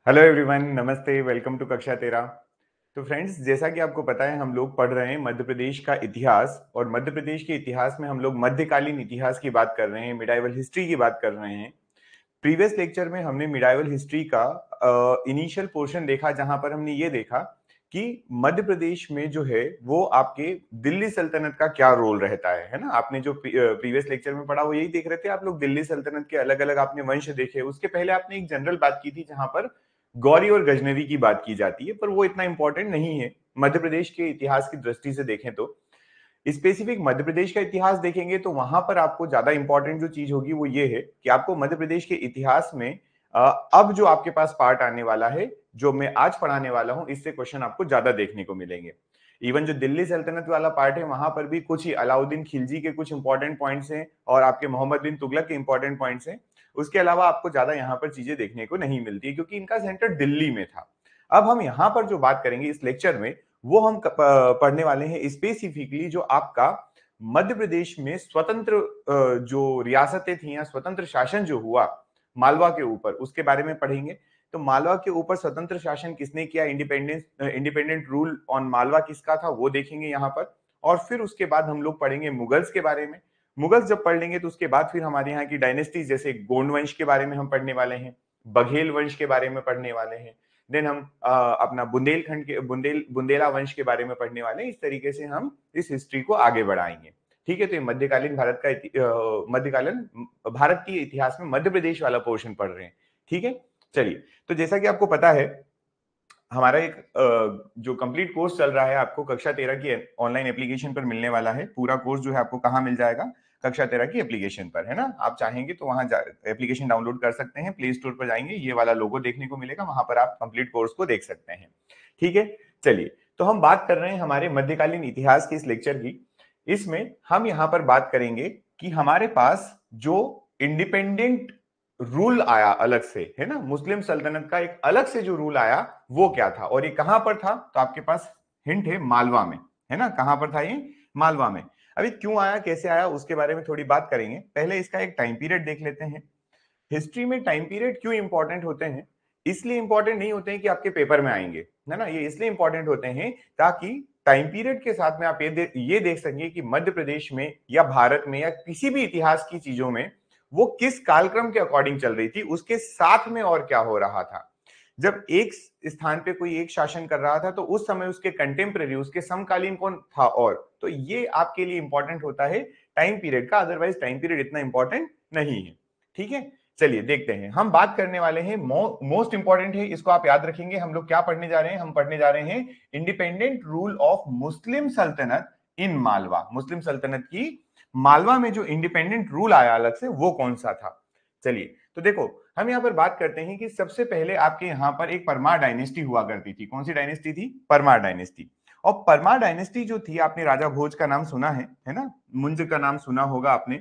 Hello everyone, नमस्ते। Welcome to कक्षा 13। तो फ्रेंड्स, जैसा कि आपको पता है, हम लोग पढ़ रहे हैं मध्य प्रदेश का इतिहास। और मध्य प्रदेश के इतिहास में हम लोग मध्यकालीन इतिहास की बात कर रहे हैं, मिडाइवल हिस्ट्री की बात कर रहे हैं। प्रीवियस लेक्चर में हमने मिडाइवल हिस्ट्री का इनिशियल पोर्शन देखा, जहां पर हमने ये देखा कि मध्य प्रदेश में जो है वो आपके दिल्ली सल्तनत का क्या रोल रहता है ना। आपने जो प्रीवियस लेक्चर में पढ़ा वो यही देख रहे थे आप लोग। दिल्ली सल्तनत के अलग अलग आपने वंश देखे। उसके पहले आपने एक जनरल बात की थी जहां पर गौरी और गजनवी की बात की जाती है, पर वो इतना इंपॉर्टेंट नहीं है मध्य प्रदेश के इतिहास की दृष्टि से देखें तो। स्पेसिफिक मध्य प्रदेश का इतिहास देखेंगे तो वहां पर आपको ज्यादा इंपॉर्टेंट जो चीज होगी वो ये है कि आपको मध्य प्रदेश के इतिहास में अब जो आपके पास पार्ट आने वाला है, जो मैं आज पढ़ाने वाला हूं, इससे क्वेश्चन आपको ज्यादा देखने को मिलेंगे। इवन जो दिल्ली सल्तनत वाला पार्ट है वहां पर भी कुछ ही अलाउद्दीन खिलजी के कुछ इंपॉर्टेंट पॉइंट्स हैं और आपके मोहम्मद बिन तुगलक के इंपॉर्टेंट पॉइंट्स हैं। उसके अलावा आपको ज्यादा यहाँ पर चीजें देखने को नहीं मिलती, क्योंकि इनका सेंटर दिल्ली में था। अब हम यहाँ पर जो बात करेंगे इस लेक्चर में, वो हम पढ़ने वाले हैं स्पेसिफिकली जो आपका मध्य प्रदेश में स्वतंत्र जो रियासतें थी या स्वतंत्र शासन जो हुआ मालवा के ऊपर, उसके बारे में पढ़ेंगे। तो मालवा के ऊपर स्वतंत्र शासन किसने किया, इंडिपेंडेंट रूल ऑन मालवा किसका था, वो देखेंगे यहाँ पर। और फिर उसके बाद हम लोग पढ़ेंगे मुगल्स के बारे में। मुगल्स जब पढ़ लेंगे तो उसके बाद फिर हमारे यहाँ की डायनेस्टीज, जैसे गोंड वंश के बारे में हम पढ़ने वाले हैं, बघेल वंश के बारे में पढ़ने वाले हैं। देन हम अपना बुंदेलखंड के बुंदेला वंश के बारे में पढ़ने वाले हैं। इस तरीके से हम इस हिस्ट्री को आगे बढ़ाएंगे। ठीक है, तो ये मध्यकालीन भारत का मध्यकालीन भारत के इतिहास में मध्य प्रदेश वाला पोर्शन पढ़ रहे हैं। ठीक है, चलिए। तो जैसा कि आपको पता है, हमारा एक जो कंप्लीट कोर्स चल रहा है आपको कक्षा 13 की ऑनलाइन एप्लीकेशन पर मिलने वाला है। पूरा कोर्स जो है आपको कहाँ मिल जाएगा, कक्षा 13 की एप्लीकेशन पर, है ना। आप चाहेंगे तो वहां एप्लीकेशन डाउनलोड कर सकते हैं, प्ले स्टोर पर जाएंगे, ये वाला लोगो देखने को मिलेगा, वहां पर आप कंप्लीट कोर्स को देख सकते हैं। ठीक है, चलिए। तो हम बात कर रहे हैं हमारे मध्यकालीन इतिहास की इस लेक्चर की। इसमें हम यहाँ पर बात करेंगे कि हमारे पास जो इंडिपेंडेंट रूल आया अलग से, है ना, मुस्लिम सल्तनत का एक अलग से जो रूल आया वो क्या था और ये कहां पर था। तो आपके पास हिंट है, मालवा में, है ना। कहां पर था ये, मालवा में। अभी क्यों आया, कैसे आया, उसके बारे में थोड़ी बात करेंगे। पहले इसका एक टाइम पीरियड देख लेते हैं। हिस्ट्री में टाइम पीरियड क्यों इंपॉर्टेंट होते हैं? इसलिए इंपॉर्टेंट नहीं होते हैं कि आपके पेपर में आएंगे, है ना। ये इसलिए इंपॉर्टेंट होते हैं ताकि टाइम पीरियड के साथ में आप ये देख सकें कि मध्य प्रदेश में या भारत में या किसी भी इतिहास की चीजों में वो किस कालक्रम के अकॉर्डिंग चल रही थी, उसके साथ में और क्या हो रहा था। जब एक स्थान पे कोई एक शासन कर रहा था तो उस समय उसके कंटेम्पररी, उसके समकालीन कौन था, और तो ये आपके लिए इंपॉर्टेंट होता है टाइम पीरियड का। अदरवाइज टाइम पीरियड इतना इंपॉर्टेंट नहीं है। ठीक है, चलिए देखते हैं। हम बात करने वाले हैं, मोस्ट इंपॉर्टेंट है, इसको आप याद रखेंगे। हम लोग क्या पढ़ने जा रहे हैं, हम पढ़ने जा रहे हैं इंडिपेंडेंट रूल ऑफ मुस्लिम सल्तनत इन मालवा। मुस्लिम सल्तनत की मालवा में जो इंडिपेंडेंट रूल आया अलग से, वो कौन सा था। चलिए, तो देखो, हम यहाँ पर बात करते हैं कि सबसे पहले आपके यहाँ पर एक परमार डायनेस्टी हुआ करती थी। कौन सी डायनेस्टी थी, परमार डायनेस्टी। और परमार डायनेस्टी जो थी, आपने राजा भोज का नाम सुना है ना, मुंज का नाम सुना होगा आपने।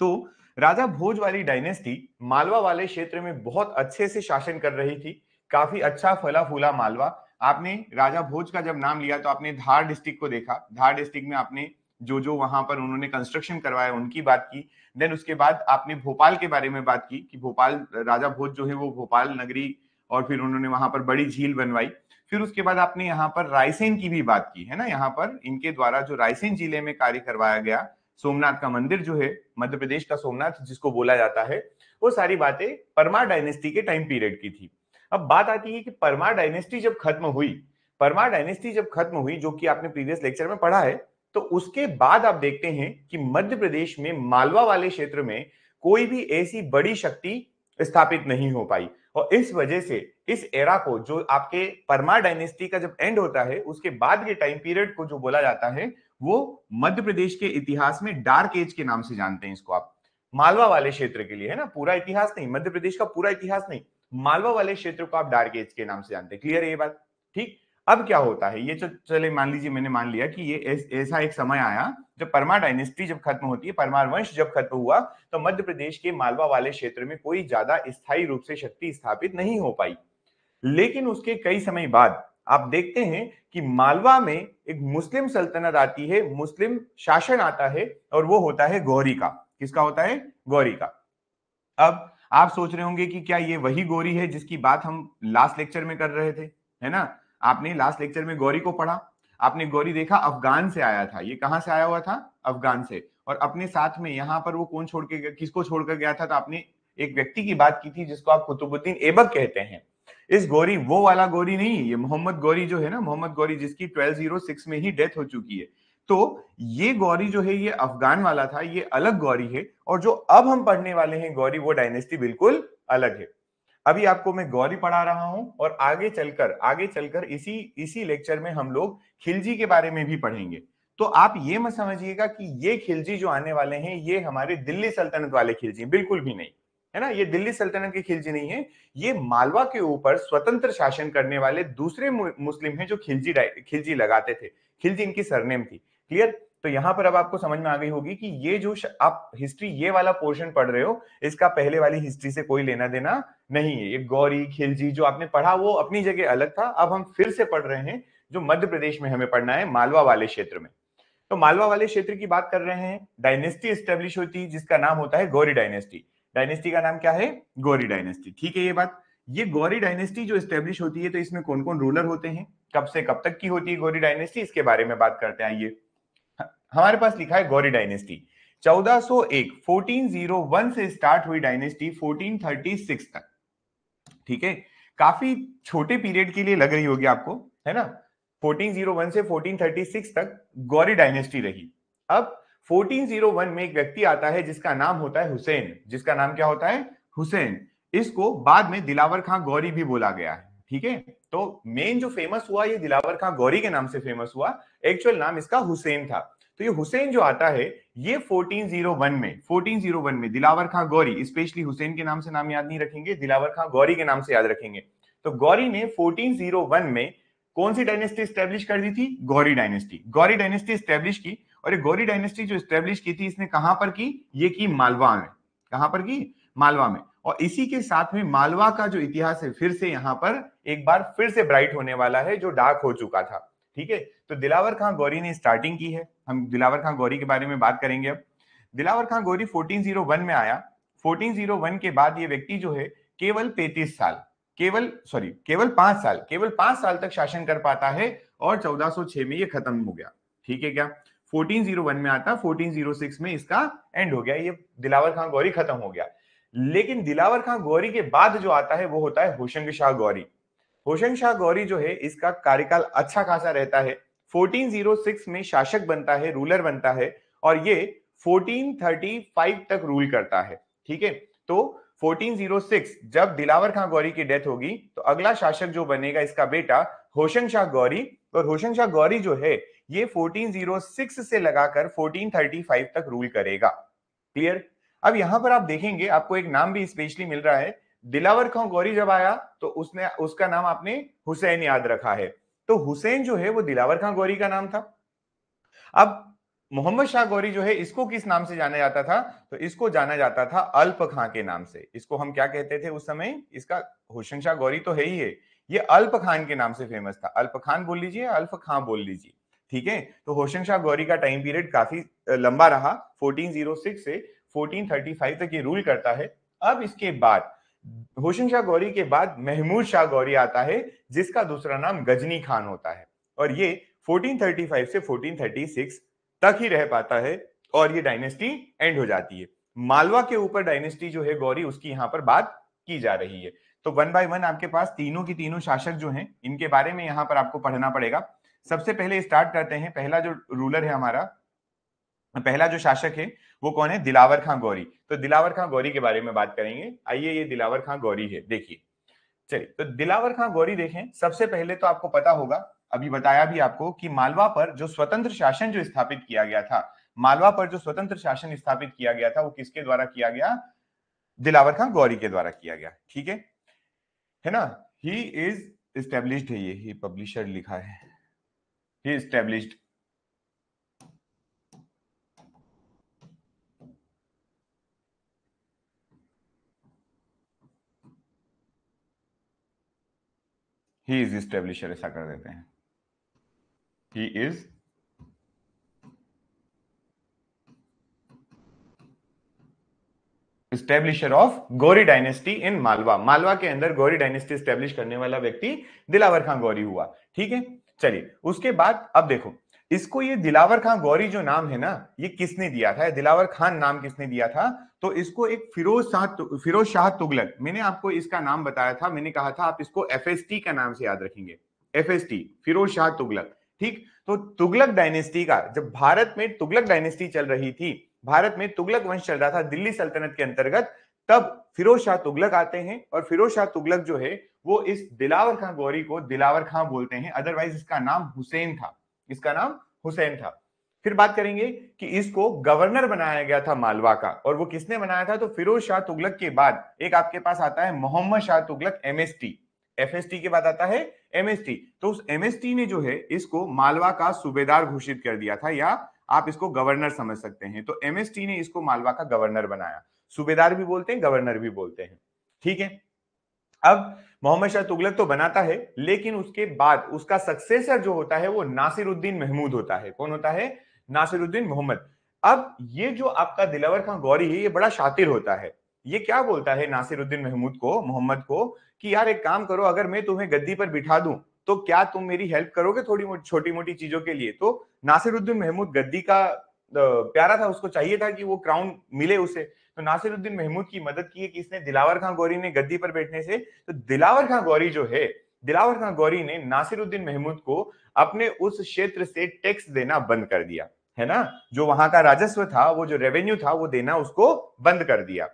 तो राजा भोज वाली डायनेस्टी मालवा वाले क्षेत्र में बहुत अच्छे से शासन कर रही थी। काफी अच्छा फला फूला मालवा। आपने राजा भोज का जब नाम लिया तो आपने धार डिस्ट्रिक्ट को देखा। धार डिस्ट्रिक्ट में आपने जो जो वहां पर उन्होंने कंस्ट्रक्शन करवाया उनकी बात की। देन उसके बाद आपने भोपाल के बारे में बात की कि भोपाल, राजा भोज जो है वो भोपाल नगरी, और फिर उन्होंने वहां पर बड़ी झील बनवाई। फिर उसके बाद आपने यहाँ पर रायसेन की भी बात की, है ना। यहाँ पर इनके द्वारा जो रायसेन जिले में कार्य करवाया गया, सोमनाथ का मंदिर जो है, मध्य प्रदेश का सोमनाथ जिसको बोला जाता है, वो सारी बातें परमार डायनेस्टी के टाइम पीरियड की थी। अब बात आती है कि परमार डायनेस्टी जब खत्म हुई, परमार डायनेस्टी जब खत्म हुई, जो कि आपने प्रीवियस लेक्चर में पढ़ा है, तो उसके बाद आप देखते हैं कि मध्य प्रदेश में मालवा वाले क्षेत्र में कोई भी ऐसी बड़ी शक्ति स्थापित नहीं हो पाई। और इस वजह से इस एरा को, जो आपके परमार डायनेस्टी का जब एंड होता है उसके बाद के टाइम पीरियड को जो बोला जाता है, वो मध्य प्रदेश के इतिहास में डार्क एज के नाम से जानते हैं इसको आप। मालवा वाले क्षेत्र के लिए, है ना, पूरा इतिहास नहीं, मध्य प्रदेश का पूरा इतिहास नहीं, मालवा वाले क्षेत्र को आप डार्क एज के नाम से जानते हैं। क्लियर है ये बात? ठीक। अब क्या होता है, ये चले मान लीजिए, मैंने मान लिया कि ये ऐसा एक समय आया जब परमार डायनेस्टी जब खत्म होती है, परमार वंश जब खत्म हुआ, तो मध्य प्रदेश के मालवा वाले क्षेत्र में कोई ज्यादा स्थायी रूप से शक्ति स्थापित नहीं हो पाई। लेकिन उसके कई समय बाद आप देखते हैं कि मालवा में एक मुस्लिम सल्तनत आती है, मुस्लिम शासन आता है, और वो होता है गौरी का। किसका होता है, गौरी का। अब आप सोच रहे होंगे कि क्या ये वही गौरी है जिसकी बात हम लास्ट लेक्चर में कर रहे थे, है ना? आपने लास्ट लेक्चर में गौरी को पढ़ा, आपने गौरी देखा अफगान से आया था। ये कहां से आया हुआ था? अफगान से। और अपने साथ में यहां पर वो कौन छोड़ के किसको छोड़कर गया था? तो आपने एक व्यक्ति की बात की थी जिसको आप कुतुबुद्दीन ऐबक कहते हैं। इस गौरी वो वाला गौरी नहीं, ये मोहम्मद गौरी जो है ना, मोहम्मद गौरी जिसकी 1206 में ही डेथ हो चुकी है। तो ये गौरी जो है ये अफगान वाला था, ये अलग गौरी है। और जो अब हम पढ़ने वाले हैं गौरी, वो डायनेस्टी बिल्कुल अलग है। अभी आपको मैं गौरी पढ़ा रहा हूं और आगे चलकर इसी इसी लेक्चर में हम लोग खिलजी के बारे में भी पढ़ेंगे। तो आप ये मत समझिएगा कि ये खिलजी जो आने वाले हैं ये हमारे दिल्ली सल्तनत वाले खिलजी, बिल्कुल भी नहीं, है ना? ये दिल्ली सल्तनत के खिलजी नहीं है। ये मालवा के ऊपर स्वतंत्र शासन करने वाले दूसरे मुस्लिम हैं जो खिलजी खिलजी लगाते थे। खिलजी इनकी सरनेम थी। क्लियर? तो यहां पर अब आपको समझ में आ गई होगी कि ये जो आप हिस्ट्री ये वाला पोर्शन पढ़ रहे हो, इसका पहले वाली हिस्ट्री से कोई लेना देना नहीं है। ये गौरी खिलजी जो आपने पढ़ा वो अपनी जगह अलग था। अब हम फिर से पढ़ रहे हैं जो मध्य प्रदेश में हमें पढ़ना है, मालवा वाले क्षेत्र में। तो मालवा वाले क्षेत्र की बात कर रहे हैं। डायनेस्टी एस्टेब्लिश होती है जिसका नाम होता है गौरी डायनेस्टी। डायनेस्टी का नाम क्या है? गौरी डायनेस्टी। ठीक है ये बात। ये गौरी डायनेस्टी जो एस्टेब्लिश होती है तो इसमें कौन कौन रूलर होते हैं, कब से कब तक की होती है गौरी डायनेस्टी, इसके बारे में बात करते हैं। आइए, हमारे पास लिखा है गौरी डायनेस्टी 1401, 1401 से स्टार्ट हुई डायनेस्टी 1436 तक। ठीक है, काफी छोटे पीरियड के लिए लग रही होगी आपको, है ना? 1401 से 1436 तक गौरी डायनेस्टी रही। अब 1401 में एक व्यक्ति आता है जिसका नाम होता है हुसैन। जिसका नाम क्या होता है? हुसैन। इसको बाद में दिलावर खां गौरी भी बोला गया है। ठीक है, तो मेन जो फेमस हुआ ये दिलावर खां गौरी के नाम से फेमस हुआ। एक्चुअल नाम इसका हुसैन था। तो ये हुसैन जो आता है ये 1401 में दिलावर खां गौरी, स्पेशली हुसैन के नाम से नाम याद नहीं रखेंगे, दिलावर खां गौरी के नाम से याद रखेंगे। तो गौरी ने 1401 में कौन सी डायनेस्टी स्टैब्लिश कर दी थी? Gauri dynasty. Gauri dynasty establish की। और ये गौरी डायनेस्टी जो स्टैब्लिश की थी इसने कहां पर की? ये की मालवा में। कहां पर की? मालवा में। और इसी के साथ में मालवा का जो इतिहास है फिर से यहां पर एक बार फिर से ब्राइट होने वाला है, जो डार्क हो चुका था। ठीक है, तो दिलावर खां गौरी ने स्टार्टिंग की है। हम दिलावर खां गौरी के बारे में बात करेंगे अब। दिलावर खां गौरी 1401 में आया। 1401 के बाद ये व्यक्ति जो है केवल 35 साल, केवल 5 साल तक शासन कर पाता है और 1406 में ये खत्म हो गया। ठीक है क्या? 1401 में आता, 1406 में इसका एंड हो गया, ये दिलावर खां गौरी खत्म हो गया। लेकिन दिलावर खां गौरी के बाद जो आता है वो होता है होशंग शाह गौरी। होशंग शाह गौरी जो है इसका कार्यकाल अच्छा खासा रहता है। 1406 में शासक बनता है, रूलर बनता है, और ये 1435 तक रूल करता है। ठीक है, तो 1406 जब दिलावर खां गौरी की डेथ होगी तो अगला शासक जो बनेगा इसका बेटा होशंग शाह गौरी। और होशंग शाह गौरी जो है ये 1406 से लगाकर 1435 तक रूल करेगा। क्लियर? अब यहां पर आप देखेंगे आपको एक नाम भी स्पेशली मिल रहा है। दिलावर खां गौरी जब आया तो उसने उसका नाम आपने हुसैन याद रखा है। तो हुसैन जो है वो दिलावर खां गौरी का नाम था। अब मोहम्मद शाह गौरी जो है इसको किस नाम से जाना जाता था? तो इसको जाना जाता था अल्प खां के नाम से। इसको हम क्या कहते थे उस समय? इसका होशंग शाह गौरी तो है ही है, ये अल्प खान के नाम से फेमस था। अल्प खान बोल लीजिए, अल्प खां बोल लीजिए। ठीक है, तो होशंग शाह गौरी का टाइम पीरियड काफी लंबा रहा। 1406 से 1435 तक ये रूल करता है। अब इसके बाद होशंग शाह गौरी के बाद महमूद शाह गौरी आता है जिसका दूसरा नाम गजनी खान होता है। और ये 1435 से 1436 तक ही रह पाता है और ये डायनेस्टी एंड हो जाती है। मालवा के ऊपर डायनेस्टी जो है गौरी, उसकी यहां पर बात की जा रही है। तो वन बाय वन आपके पास तीनों की तीनों शासक जो हैं इनके बारे में यहां पर आपको पढ़ना पड़ेगा। सबसे पहले स्टार्ट करते हैं। पहला जो रूलर है हमारा, पहला जो शासक है वो कौन है? दिलावर खां गौरी। तो दिलावर खां गौरी के बारे में बात करेंगे। आइए, ये दिलावर खां गौरी है, देखिए। चलिए, तो दिलावर खां गौरी देखें। सबसे पहले तो आपको पता होगा, अभी बताया भी आपको, कि मालवा पर जो स्वतंत्र शासन जो स्थापित किया गया था, मालवा पर जो स्वतंत्र शासन स्थापित किया गया था वो किसके द्वारा किया गया? दिलावर खां गौरी के द्वारा किया गया। ठीक है ना? ही इज स्टेब्लिश्ड है, ये ही पब्लिशर लिखा है, ही स्टेब्लिश्ड। ही इज स्टेब्लिशर, ऐसा कर देते हैं। He is establisher of Ghori dynasty in Malwa. Malwa के अंदर गौरी डायनेस्टी स्टेब्लिश करने वाला व्यक्ति दिलावर खां गौरी हुआ। ठीक है, चलिए उसके बाद अब देखो, इसको ये दिलावर खां गौरी जो नाम है ना, ये किसने दिया था, दिलावर खान नाम किसने दिया था? तो इसको एक फिरोज शाह तुगलक, मैंने आपको इसका नाम बताया था, मैंने कहा था आप इसको एफएसटी का नाम से याद रखेंगे, एफएसटी, फिरोज शाह तुगलक। ठीक, तो तुगलक डायनेस्टी का, जब भारत में तुगलक डायनेस्टी चल रही थी, भारत में तुगलक वंश चल रहा था दिल्ली सल्तनत के अंतर्गत, तब फिरोज शाह तुगलक आते हैं और फिरोज शाह तुगलक जो है वो इस दिलावर खां गौरी को दिलावर खां बोलते हैं, अदरवाइज इसका नाम हुसैन था, इसका नाम हुसैन था। फिर बात करेंगे कि इसको गवर्नर बनाया गया था मालवा का, और वो किसने बनाया था? तो फिरोज शाह तुगलक के बाद एक आपके पास आता है मोहम्मद शाह तुगलक, एमएसटी, एफएसटी के बाद आता है एमएसटी। तो उस एमएसटी ने जो है इसको मालवा का सूबेदार घोषित कर दिया था, या आप इसको गवर्नर समझ सकते हैं। तो एमएसटी ने इसको मालवा का गवर्नर बनाया, सूबेदार भी बोलते हैं, गवर्नर भी बोलते हैं। ठीक है, अब मोहम्मद शाह तुगलक तो बनाता है, लेकिन उसके बाद उसका सक्सेसर जो होता है वो नासिरुद्दीन महमूद होता है। कौन होता है? नासिरुद्दीन मोहम्मद। अब ये जो आपका दिलावर खां गौरी है, ये बड़ा शातिर होता है। ये क्या बोलता है नासिरुद्दीन महमूद को, मोहम्मद को, कि यार एक काम करो, अगर मैं तुम्हें गद्दी पर बिठा दूं तो क्या तुम मेरी हेल्प करोगे थोड़ी छोटी मोटी चीजों के लिए? तो नासिरुद्दीन महमूद गद्दी का प्यारा था, उसको चाहिए था कि वो क्राउन मिले उसे, तो नासिरुद्दीन महमूद की मदद की है कि इसने दिलावर खां गौरी ने गद्दी पर बैठने से, तो दिलावर खां गौरी जो है, दिलावर खां गौरी ने नासिरुद्दीन महमूद को अपने उस क्षेत्र से टैक्स देना बंद कर दिया, है ना, जो वहां का राजस्व था, वो जो रेवेन्यू था, वो देना उसको बंद कर दिया।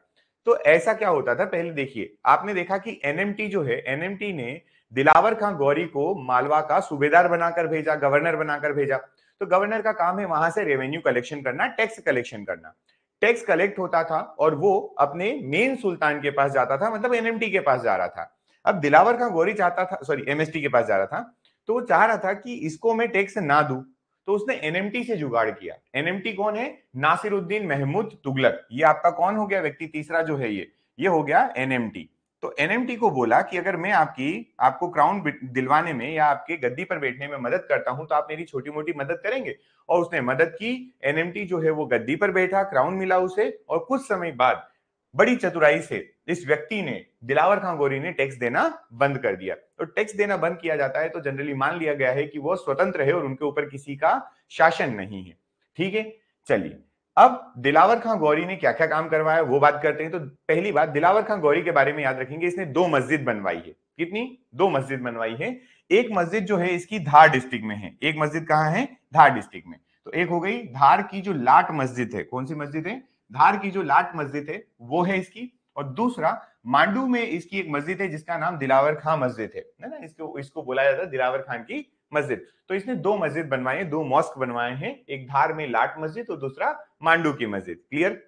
तो ऐसा क्या होता था, पहले देखिए, आपने देखा कि एनएमटी जो है, एनएमटी ने दिलावर खां गौरी को मालवा का सूबेदार बनाकर भेजा, गवर्नर बनाकर भेजा। तो गवर्नर का काम है वहां से रेवेन्यू कलेक्शन करना, टैक्स कलेक्शन करना। टैक्स कलेक्ट होता था और वो अपने मेन सुल्तान के पास जाता था, मतलब एनएमटी के पास जा रहा था। अब दिलावर खां गौरी चाहता था, सॉरी एमएसटी के पास जा रहा था, तो वो चाह रहा था कि इसको मैं टैक्स ना दूं, तो उसने एनएमटी से जुगाड़ किया। एनएमटी कौन है? नासिरुद्दीन महमूद तुगलक। ये आपका कौन हो गया व्यक्ति तीसरा जो है, ये हो गया एनएमटी। तो एनएमटी को बोला कि अगर मैं आपको क्राउन दिलवाने में या आपके गद्दी पर बैठने में मदद करता हूं, तो आप मेरी छोटी मोटी मदद करेंगे? और उसने मदद की। एनएमटी जो है वो गद्दी पर बैठा, क्राउन मिला उसे, और कुछ समय बाद बड़ी चतुराई से इस व्यक्ति ने, दिलावर खां गौरी ने, टैक्स देना बंद कर दिया। तो टैक्स देना बंद किया जाता है तो जनरली मान लिया गया है कि वो स्वतंत्र है और उनके ऊपर किसी का शासन नहीं है। ठीक है, चलिए अब दिलावर खां गौरी ने क्या क्या काम करवाया वो बात करते हैं। तो पहली बात, दिलावर खां गौरी के बारे में याद रखेंगे, इसने 2 मस्जिद बनवाई है। कितनी? 2 मस्जिद बनवाई है। एक मस्जिद जो है इसकी धार डिस्ट्रिक्ट में है। एक मस्जिद कहां है? धार डिस्ट्रिक्ट में। तो एक हो गई धार की जो लाट मस्जिद है। कौन सी मस्जिद है? धार की जो लाट मस्जिद है वो है इसकी। और दूसरा, मांडू में इसकी एक मस्जिद है जिसका नाम दिलावर खां मस्जिद है ना, इसको बोला जाता है दिलावर खान की मस्जिद। तो इसने 2 मस्जिद बनवाए हैं, 2 मॉस्क बनवाए हैं, एक धार में लाट मस्जिद और दूसरा मांडू की मस्जिद। क्लियर?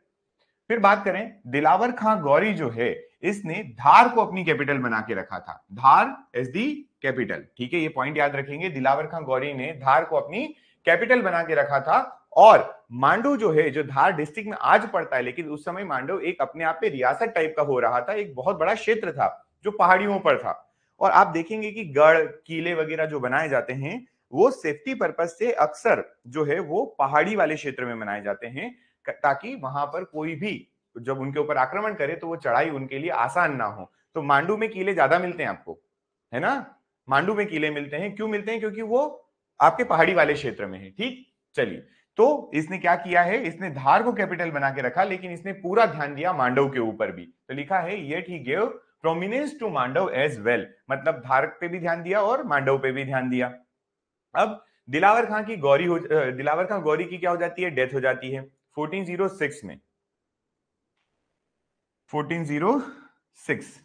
फिर बात करें, दिलावर खां गौरी जो है, इसने धार को अपनी कैपिटल बना के रखा था, धार एज दी कैपिटल। ठीक है, ये पॉइंट याद रखेंगे, दिलावर खां गौरी ने धार को अपनी कैपिटल बना के रखा था। और मांडू जो है, जो धार डिस्ट्रिक्ट में आज पड़ता है, लेकिन उस समय मांडू एक अपने आप में रियासत टाइप का हो रहा था, एक बहुत बड़ा क्षेत्र था जो पहाड़ियों पर था। और आप देखेंगे कि गढ़ किले वगैरह जो बनाए जाते हैं, वो सेफ्टी पर्पज से अक्सर जो है वो पहाड़ी वाले क्षेत्र में बनाए जाते हैं, ताकि वहां पर कोई भी जब उनके ऊपर आक्रमण करे तो वो चढ़ाई उनके लिए आसान ना हो। तो मांडू में किले ज्यादा मिलते हैं आपको, है ना, मांडू में किले मिलते हैं। क्यों मिलते हैं? क्योंकि वो आपके पहाड़ी वाले क्षेत्र में है। ठीक, चलिए, तो इसने क्या किया है, इसने धार को कैपिटल बना के रखा, लेकिन इसने पूरा ध्यान दिया मांडव के ऊपर भी। तो लिखा है yet he give prominence to Mandav as well, मतलब धार पे भी ध्यान दिया और मांडव पे भी ध्यान दिया। अब दिलावर खां की दिलावर खां गौरी की क्या हो जाती है? डेथ हो जाती है 1406 में, 1406,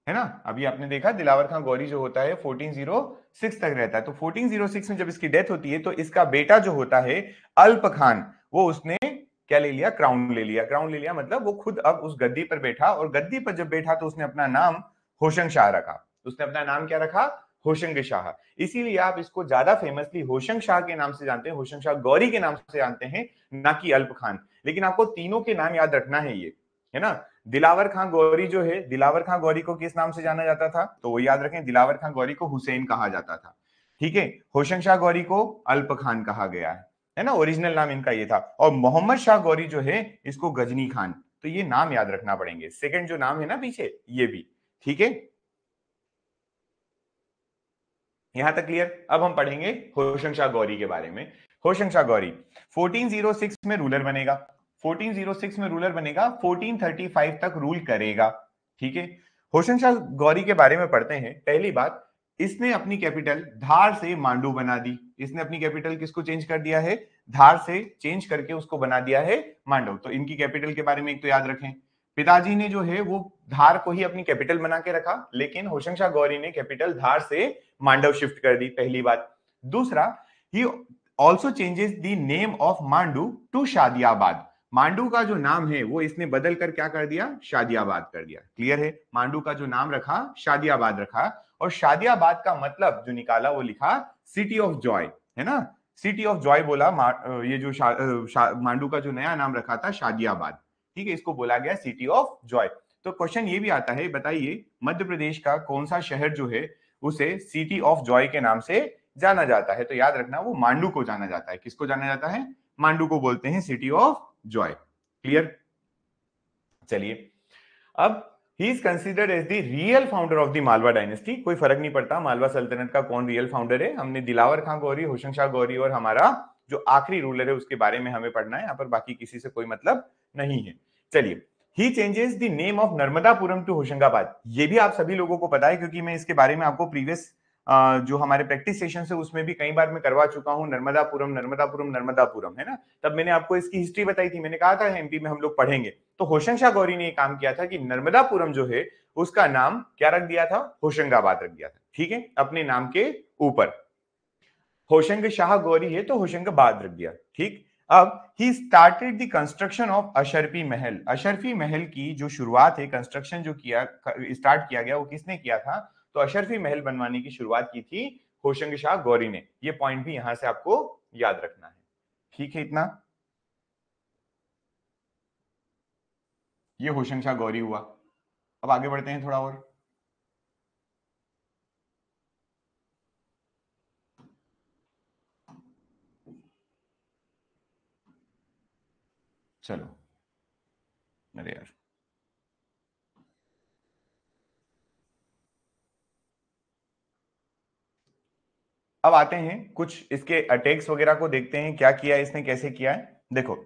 है ना। अभी आपने देखा दिलावर खां गौरी जो होता है 1406 तक रहता है। तो 1406 में जब इसकी डेथ होती है तो इसका बेटा जो होता है अल्प खान, वो उसने क्या ले लिया? क्राउन ले लिया। क्राउन ले लिया मतलब वो खुद अब उस गद्दी पर बैठा, और गद्दी पर जब बैठा तो उसने अपना नाम होशंग शाह रखा। उसने अपना नाम क्या रखा? होशंग शाह। इसीलिए आप इसको ज्यादा फेमसली होशंग शाह के नाम से जानते हैं, होशंग शाह गौरी के नाम से जानते हैं, ना कि अल्प खान। लेकिन आपको तीनों के नाम याद रखना है, ये है ना। दिलावर खां गौरी जो है, दिलावर खां गौरी को किस नाम से जाना जाता था? तो वो याद रखें, दिलावर खां गौरी को हुसैन कहा जाता था। ठीक है, होशंग शाह गौरी को अल्प खान कहा गया है। है ना, ओरिजिनल नाम इनका ये था। और मोहम्मद शाह गौरी जो है इसको गजनी खान, तो ये नाम याद रखना पड़ेंगे, सेकंड जो नाम है ना पीछे ये भी, ठीक है। यहां तक क्लियर। अब हम पढ़ेंगे होशंग शाह गौरी के बारे में। होशंग शाह गौरी 1406 में रूलर बनेगा, 1406 में रूलर बनेगा, 1435 तक रूल करेगा, ठीक है। होशंग शाह गौरी के बारे में पढ़ते हैं। पहली बात, इसने अपनी कैपिटल धार से मांडू बना दी। इसने अपनी कैपिटल किसको चेंज कर दिया है, धार से चेंज करके उसको बना दिया है मांडव। तो इनकी कैपिटल के बारे में एक तो याद रखें, पिताजी ने जो है वो धार को ही अपनी कैपिटल बना के रखा, लेकिन होशंग शाह गौरी ने कैपिटल धार से मांडव शिफ्ट कर दी, पहली बात। दूसरा, he also changes the name of Mandu to Shadiabad. Mandu का जो नाम है वो इसने बदल कर क्या कर दिया, शादियाबाद कर दिया। क्लियर है, मांडू का जो नाम रखा शादियाबाद रखा, और शादियाबाद का मतलब जो निकाला वो लिखा सिटी ऑफ जॉय, है ना, सिटी ऑफ जॉय बोला। ये जो मांडू का जो नया नाम रखा था शादियाबाद, ठीक है, इसको बोला गया सिटी ऑफ जॉय। तो क्वेश्चन ये भी आता है, बताइए मध्य प्रदेश का कौन सा शहर जो है उसे सिटी ऑफ जॉय के नाम से जाना जाता है। तो याद रखना वो मांडू को जाना जाता है। किसको जाना जाता है, मांडू को बोलते हैं सिटी ऑफ जॉय। क्लियर। चलिए, अब he is considered as the real founder of the Malwa dynasty. कोई फर्क नहीं पड़ता मालवा सल्तनत का कौन रियल फाउंडर है, हमने दिलावर खां गौरी, होशंग शाह गौरी और हमारा जो आखिरी रूलर है उसके बारे में हमें पढ़ना है, यहाँ पर बाकी किसी से कोई मतलब नहीं है। चलिए, he changes the name of Narmadapuram to Hoshangabad. ये भी आप सभी लोगों को पता है, क्योंकि मैं इसके बारे में आपको प्रीवियस जो हमारे प्रैक्टिस सेशन है उसमें भी कई बार मैं करवा चुका हूं, नर्मदापुरम नर्मदापुरम नर्मदापुरम, है ना। तब मैंने आपको इसकी हिस्ट्री बताई थी, मैंने कहा था एमपी में हम लोग पढ़ेंगे। तो होशंग शाह गौरी ने काम किया था कि नर्मदापुरम जो है उसका नाम क्या रख दिया था, होशंगाबाद रख दिया था, ठीक है, अपने नाम के ऊपर। होशंग शाह गौरी है तो होशंगाबाद रख दिया, ठीक। अब he started the construction of Ashrafi महल। अशरफी महल की जो शुरुआत है, कंस्ट्रक्शन जो किया स्टार्ट किया गया वो किसने किया था, तो अशरफी महल बनवाने की शुरुआत की थी होशंग शाह गौरी ने। ये पॉइंट भी यहां से आपको याद रखना है, ठीक है। इतना ये होशंग शाह गौरी हुआ। अब आगे बढ़ते हैं थोड़ा और। चलो, अरे यार, अब आते हैं कुछ इसके अटैक्स वगैरह को देखते हैं, क्या किया इसने, कैसे किया है। देखो,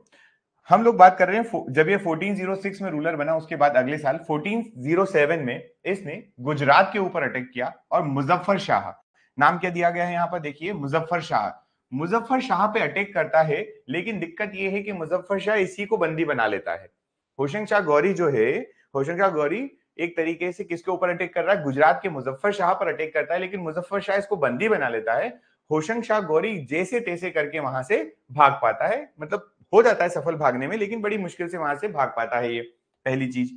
हम लोग बात कर रहे हैं जब ये 1406 में रूलर बना, उसके बाद अगले साल 1407 में इसने गुजरात के ऊपर अटैक किया, और मुजफ्फर शाह, नाम क्या दिया गया है यहाँ पर देखिए, मुजफ्फर शाह। मुजफ्फर शाह पे अटैक करता है, लेकिन दिक्कत ये है कि मुजफ्फर शाह इसी को बंदी बना लेता है। होशंग शाह गौरी जो है, होशंग शाह गौरी एक तरीके से किसके ऊपर अटैक कर रहा है, गुजरात के मुजफ्फर शाह पर अटैक करता है, लेकिन मुजफ्फर शाह इसको बंदी बना लेता है। होशंग शाह गौरी जैसे तैसे करके वहां से भाग पाता है, मतलब हो जाता है सफल भागने में, लेकिन बड़ी मुश्किल से वहां से भाग पाता है, ये पहली चीज।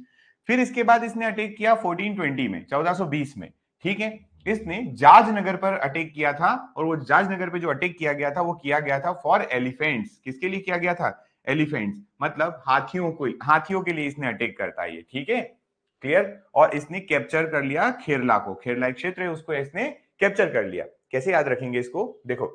फिर इसके बाद इसने अटैक किया 1420 में, 1420 में, ठीक है। इसने जाजनगर पर अटैक किया था, और वो जाजनगर पे जो अटैक किया गया था वो किया गया था फॉर एलिफेंट्स। किसके लिए किया गया था, एलिफेंट्स, मतलब हाथियों को, हाथियों के लिए इसने अटैक करता है ये, ठीक है, क्लियर। और इसने कैप्चर कर लिया खेरला को, खेरला एक क्षेत्र है उसको इसने कैप्चर कर लिया। कैसे याद रखेंगे इसको, देखो,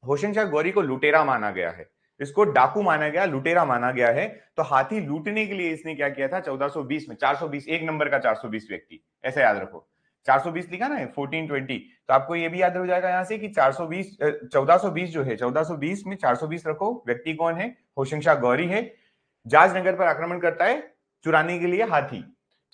होशंग शाह गौरी को लुटेरा माना गया है, इसको डाकू माना गया, लुटेरा माना गया है। तो हाथी लूटने के लिए इसने क्या किया था 1420 में, 420, एक नंबर का 420 व्यक्ति, ऐसा याद रखो। 420 लिखा ना 1420, तो आपको ये भी याद हो जाएगा यहां से कि 420 1420 जो है, 1420 में 420 रखो। व्यक्ति कौन है, होशंग शाह गौरी है। जाजनगर पर आक्रमण करता है चुराने के लिए हाथी।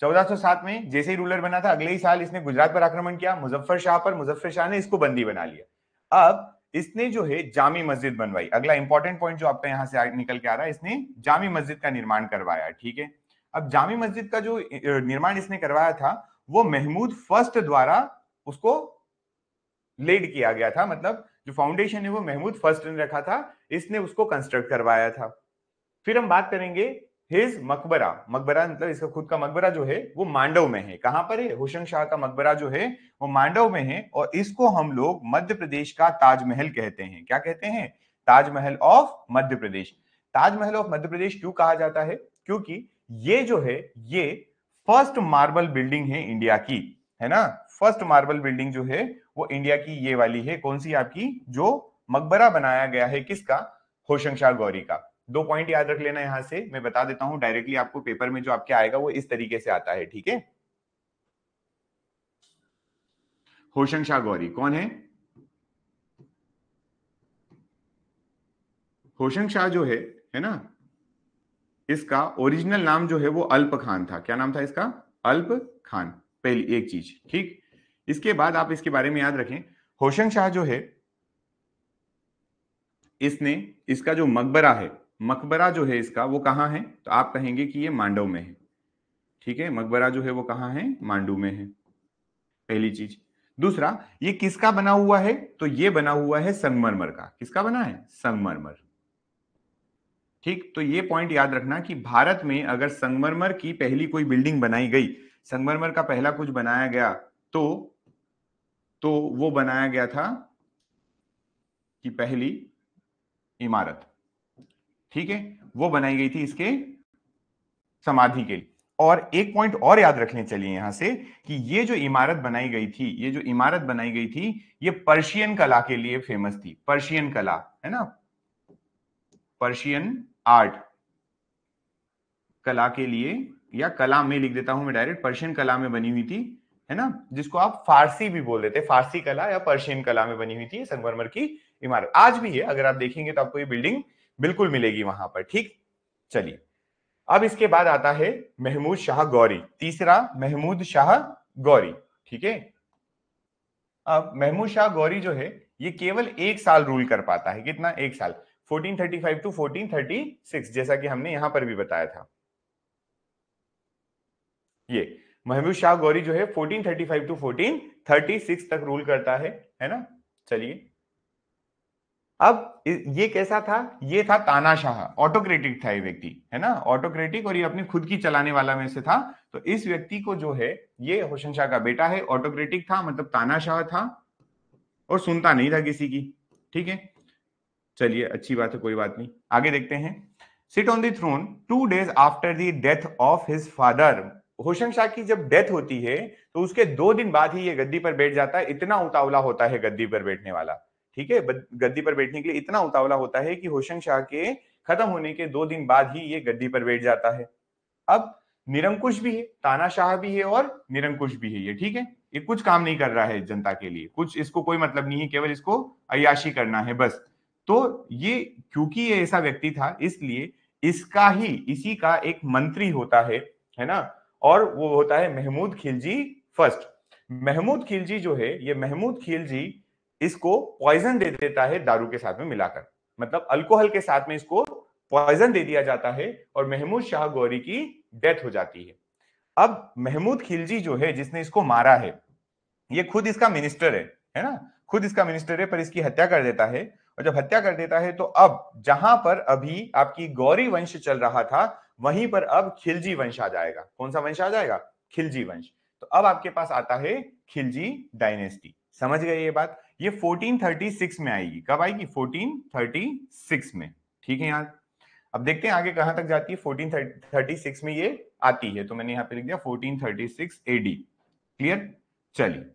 1407 में जैसे ही रूलर बना था, अगले ही साल इसने गुजरात पर आक्रमण किया, मुजफ्फर शाह पर, मुजफ्फर शाह ने इसको बंदी बना लिया। अब इसने जो है जामी मस्जिद बनवाई। अगला इंपॉर्टेंट पॉइंट जो आपका यहां से निकल के आ रहा है, इसने जामी मस्जिद का निर्माण करवाया, ठीक है। अब जामी मस्जिद का जो निर्माण इसने करवाया था वो महमूद फर्स्ट द्वारा उसको लेड किया गया था, मतलब जो फाउंडेशन है वो महमूद फर्स्ट ने रखा था, इसने उसको कंस्ट्रक्ट करवाया था। फिर हम बात करेंगे हिज मकबरा। मकबरा मतलब इसका खुद का मकबरा जो है वो मांडव में है। कहां पर है, होशंग शाह का मकबरा जो है वो मांडव में है, और इसको हम लोग मध्य प्रदेश का ताजमहल कहते हैं। क्या कहते हैं, ताजमहल ऑफ मध्य प्रदेश। ताजमहल ऑफ मध्य प्रदेश क्यों कहा जाता है, क्योंकि ये जो है ये फर्स्ट मार्बल बिल्डिंग है इंडिया की, है ना। फर्स्ट मार्बल बिल्डिंग जो है वो इंडिया की ये वाली है, कौन सी आपकी, जो मकबरा बनाया गया है किसका? होशंग शाह गौरी का। 2 पॉइंट याद रख लेना, यहां से मैं बता देता हूं डायरेक्टली आपको, पेपर में जो आपके आएगा वो इस तरीके से आता है, ठीक है। होशंग शाह गौरी कौन है? होशंग शाह जो है ना, इसका ओरिजिनल नाम जो है वो अल्प खान था। क्या नाम था इसका? अल्प खान, पहली एक चीज, ठीक। इसके बाद आप इसके बारे में याद रखें, होशंग शाह जो है, इसने, इसका जो मकबरा है, मकबरा जो है इसका वो कहां है? तो आप कहेंगे कि ये मांडव में है, ठीक है। मकबरा जो है वो कहां है? मांडू में है, पहली चीज। दूसरा, ये किसका बना हुआ है? तो ये बना हुआ है संगमरमर का। किसका बना है? संगमरमर, ठीक। तो ये पॉइंट याद रखना कि भारत में अगर संगमरमर की पहली कोई बिल्डिंग बनाई गई, संगमरमर का पहला कुछ बनाया गया, तो वो बनाया गया था कि पहली इमारत, ठीक है, वो बनाई गई थी इसके समाधि के लिए। और एक पॉइंट और याद रखने चलिए यहां से, कि ये जो इमारत बनाई गई थी, ये जो इमारत बनाई गई थी, ये पर्शियन कला के लिए फेमस थी। पर्शियन कला है ना, पर्शियन आर्ट, कला के लिए, या कला में लिख देता हूं मैं डायरेक्ट, पर्शियन कला में बनी हुई थी, है ना, जिसको आप फारसी भी बोल देते, फारसी कला या पर्शियन कला में बनी हुई थी संगमरमर की इमारत। आज भी है, अगर आप देखेंगे तो आपको ये बिल्डिंग बिल्कुल मिलेगी वहां पर, ठीक। चलिए, अब इसके बाद आता है महमूद शाह गौरी, तीसरा महमूद शाह गौरी, ठीक है। अब महमूद शाह गौरी जो है, ये केवल 1 साल रूल कर पाता है। कितना? 1 साल, 1435 टू 1436, जैसा कि हमने यहां पर भी बताया था। ये महमूद शाह गौरी जो है 1435 टू 1436 तक रूल करता है ना। चलिए, अब ये कैसा था? ये था तानाशाह, ऑटोक्रेटिक था ये व्यक्ति, है ना, ऑटोक्रेटिक, और ये अपनी खुद की चलाने वाला में से था। तो इस व्यक्ति को जो है, ये होशंग शाह का बेटा है, ऑटोक्रेटिक था, मतलब तानाशाह था, और सुनता नहीं था किसी की, ठीक है। चलिए, अच्छी बात है, कोई बात नहीं, आगे देखते हैं। Sit on the throne 2 days after the death of his father. Hoshang Shah की जब डेथ होती है तो उसके 2 दिन बाद ही ये गद्दी पर बैठ जाता है। इतना उतावला होता है गद्दी पर बैठने वाला, ठीक है, गद्दी पर बैठने के लिए इतना उतावला होता है कि होशंग शाह के खत्म होने के 2 दिन बाद ही ये गद्दी पर बैठ जाता है। अब निरंकुश भी है, तानाशाह भी है, और निरंकुश भी है ये, ठीक है। ये कुछ काम नहीं कर रहा है जनता के लिए, कुछ इसको कोई मतलब नहीं है, केवल इसको अय्याशी करना है बस। तो ये, क्योंकि ये ऐसा व्यक्ति था, इसलिए इसका ही, इसी का एक मंत्री होता है ना, और वो होता है महमूद खिलजी फर्स्ट। महमूद खिलजी जो है, ये महमूद खिलजी इसको पॉइजन दे देता है दारू के साथ में मिलाकर, मतलब अल्कोहल के साथ में इसको पॉइजन दे दिया जाता है, और महमूद शाह गौरी की डेथ हो जाती है। अब महमूद खिलजी जो है, जिसने इसको मारा है, ये खुद इसका मिनिस्टर है ना, खुद इसका मिनिस्टर है, पर इसकी हत्या कर देता है। और जब हत्या कर देता है, तो अब जहां पर अभी आपकी गौरी वंश चल रहा था, वहीं पर अब खिलजी वंश आ जाएगा। कौन सा वंश आ जाएगा? खिलजी वंश। तो अब आपके पास आता है खिलजी डायनेस्टी। समझ गए ये बात? ये 1436 में आएगी। कब आएगी? 1436 में, ठीक है यार। अब देखते हैं आगे कहां तक जाती है। 1436 में ये आती है, तो मैंने यहां पे लिख दिया 1436 एडी। क्लियर? चलिए,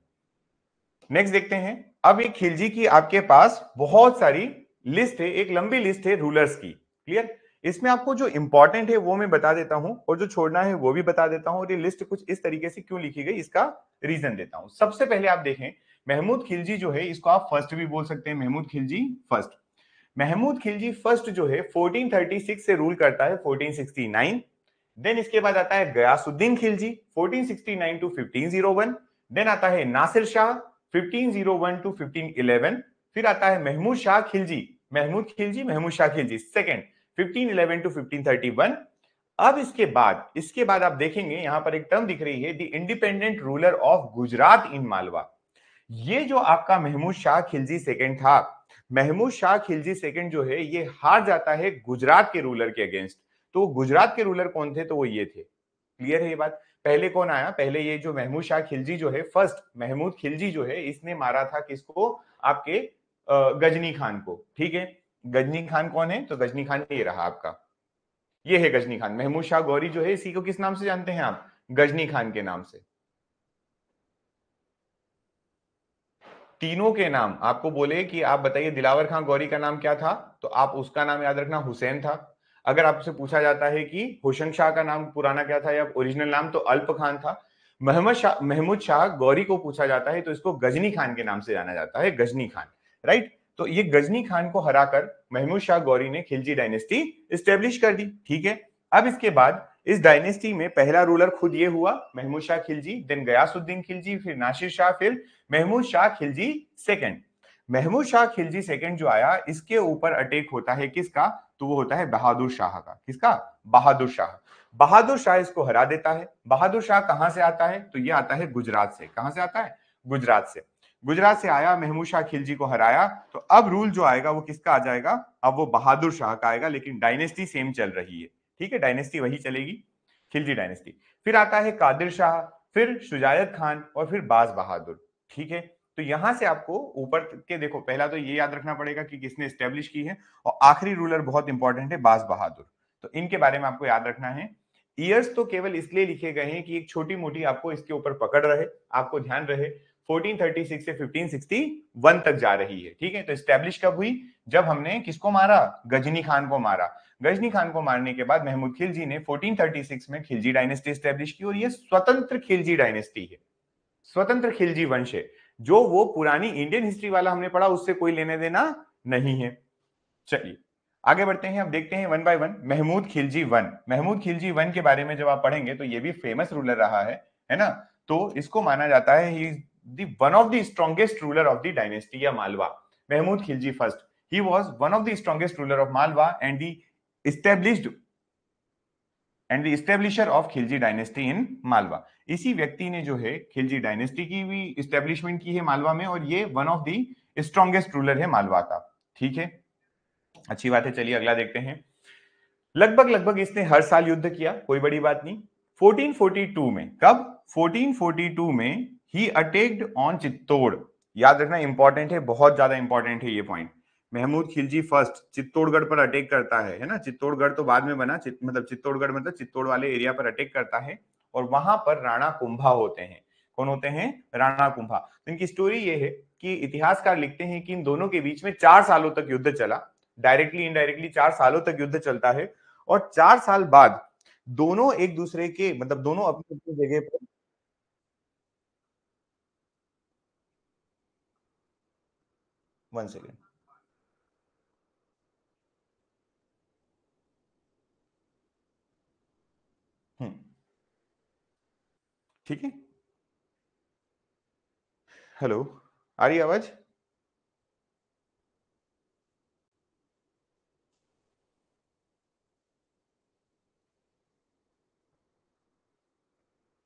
नेक्स्ट देखते हैं। अब एक खिलजी की आपके पास बहुत सारी लिस्ट है, एक लंबी लिस्ट है रूलर्स की। क्लियर? इसमें आपको जो इंपॉर्टेंट है वो मैं बता देता हूं, और जो छोड़ना है वो भी बता देता हूं। और ये लिस्ट कुछ इस तरीके से क्यों लिखी गई, इसका रीजन देता हूं। सबसे पहले आप देखें, महमूद खिलजी जो है, इसको आप फर्स्ट भी बोल सकते हैं, महमूद खिलजी फर्स्ट। महमूद खिलजी फर्स्ट जो है 1436 से रूल करता है 1469। देन इसके बाद आता है गयासुद्दीन खिलजी 1469 टू 1501। देन आता है नासिर शाह 1501 टू 1511। फिर आता है महमूद शाह खिलजी, महमूद खिलजी, महमूद शाह खिलजी सेकंड 1511 टू 1531। अब इसके बाद आप देखेंगे यहां पर एक टर्म दिख रही है, the independent ruler of Gujarat in Malwa. ये जो आपका महमूद शाह खिलजी सेकंड था, महमूद शाह खिलजी सेकंड जो है, ये हार जाता है गुजरात के रूलर के अगेंस्ट। तो गुजरात के रूलर कौन थे? तो वो ये थे। क्लियर है ये बात? पहले कौन आया? पहले ये जो महमूद शाह खिलजी जो है, फर्स्ट महमूद खिलजी जो है, इसने मारा था किसको? आपके गजनी खान को, ठीक है। गजनी खान कौन है? तो गजनी खान ये रहा आपका, ये है गजनी खान। महमूद शाह गौरी जो है, इसी को किस नाम से जानते हैं आप? गजनी खान के नाम से। तीनों के नाम आपको बोले कि आप बताइए दिलावर खां गौरी का नाम क्या था, तो आप उसका नाम याद रखना हुसैन था। अगर आपसे पूछा जाता है कि होशंग शाह का नाम पुराना क्या था या ओरिजिनल नाम, तो अल्प खान था। महमूद शाह गौरी को पूछा जाता है तो इसको गजनी खान के नाम से जाना जाता है, गजनी खान, राइट। तो ये गजनी खान को हराकर महमूद शाह गौरी ने खिलजी डायनेस्टी स्टेब्लिश कर दी, ठीक है। अब इसके बाद इस डायनेस्टी में पहला रूलर खुद ये हुआ महमूद शाह खिलजी, देन गयासुद्दीन खिलजी, फिर नासिर शाह, फिर महमूद शाह खिलजी सेकंड। महमूद शाह खिलजी सेकंड जो आया, इसके ऊपर अटैक होता है किसका, तो वो होता है बहादुर शाह का। किसका? बहादुर शाह। बहादुर शाह इसको हरा देता है। बहादुर शाह कहां से आता है, तो ये आता है गुजरात से। कहां से आता है? गुजरात से। गुजरात से आया, महमूद शाह खिलजी को हराया, तो अब रूल जो आएगा वो किसका आ जाएगा, अब वो बहादुर शाह का आएगा, लेकिन डायनेस्टी सेम चल रही है, ठीक है, डायनेस्टी वही चलेगी, खिलजी डायनेस्टी। फिर आता है कादिर शाह, फिर शुजायत खान और फिर बाज बहादुर, ठीक है। तो यहां से आपको ऊपर के देखो, पहला तो ये याद रखना पड़ेगा कि किसने स्टेब्लिश की है, और आखिरी रूलर बहुत इंपॉर्टेंट है, बाज बहादुर। तो इनके बारे में आपको याद रखना है। ईयर्स तो केवल इसलिए लिखे गए हैं कि एक छोटी मोटी आपको इसके ऊपर पकड़ रहे, आपको ध्यान रहे। 1436 से 1561 तक जा रही है, ठीक है। तो स्टैब्लिश कब हुई, जब हमने किसको मारा, गजनी खान को मारा। गजनी खान को मारने के बाद महमूद खिलजी ने 1436 में खिलजी डायनेस्टी स्टैब्लिश की, और ये स्वतंत्र खिलजी डायनेस्टी है, स्वतंत्र खिलजी वंश है। जो वो पुरानी इंडियन हिस्ट्री वाला हमने पढ़ा उससे कोई लेने देना नहीं है। चलिए आगे बढ़ते हैं, अब देखते हैं one by one. Mahmud Khilji one, Mahmud Khilji one के बारे में जब आप पढ़ेंगे तो ये भी फेमस रूलर रहा है ना। तो इसको माना जाता है he is the one of the strongest ruler of the dynasty या Malwa. Mahmud Khilji first, he was one of the strongest ruler of Malwa and the established and the establisher of Khilji dynasty in Malwa. इसी व्यक्ति ने जो है खिलजी डायनेस्टी की भी इस्टेब्लिशमेंट की है मालवा में, और ये one of the strongest ruler है मालवा का, ठीक है। अच्छी बात है, चलिए अगला देखते हैं। लगभग लगभग इसने हर साल युद्ध किया, कोई बड़ी बात नहीं। 1442 में, कब? 1442 में ही अटैक्ड ऑन चित्तौड़। याद रखना, इंपॉर्टेंट है, बहुत ज्यादा इंपॉर्टेंट है ये पॉइंट। महमूद खिलजी फर्स्ट चित्तौड़गढ़ पर अटैक करता है ना। चित्तौड़गढ़ तो बाद में बना, मतलब चित्तौड़गढ़ मतलब चित्तौड़ वाले एरिया पर अटैक करता है, और वहां पर राणा कुंभा होते हैं। कौन होते हैं? राणा कुंभा। तो इनकी स्टोरी ये है कि इतिहासकार लिखते हैं कि इन दोनों के बीच में 4 सालों तक युद्ध चला, डायरेक्टली इनडायरेक्टली 4 सालों तक युद्ध चलता है। और 4 साल बाद दोनों एक दूसरे के, मतलब दोनों अपनी अपनी जगह पर। 1 सेकेंड। हम्म, ठीक है। हेलो, आ रही आवाज?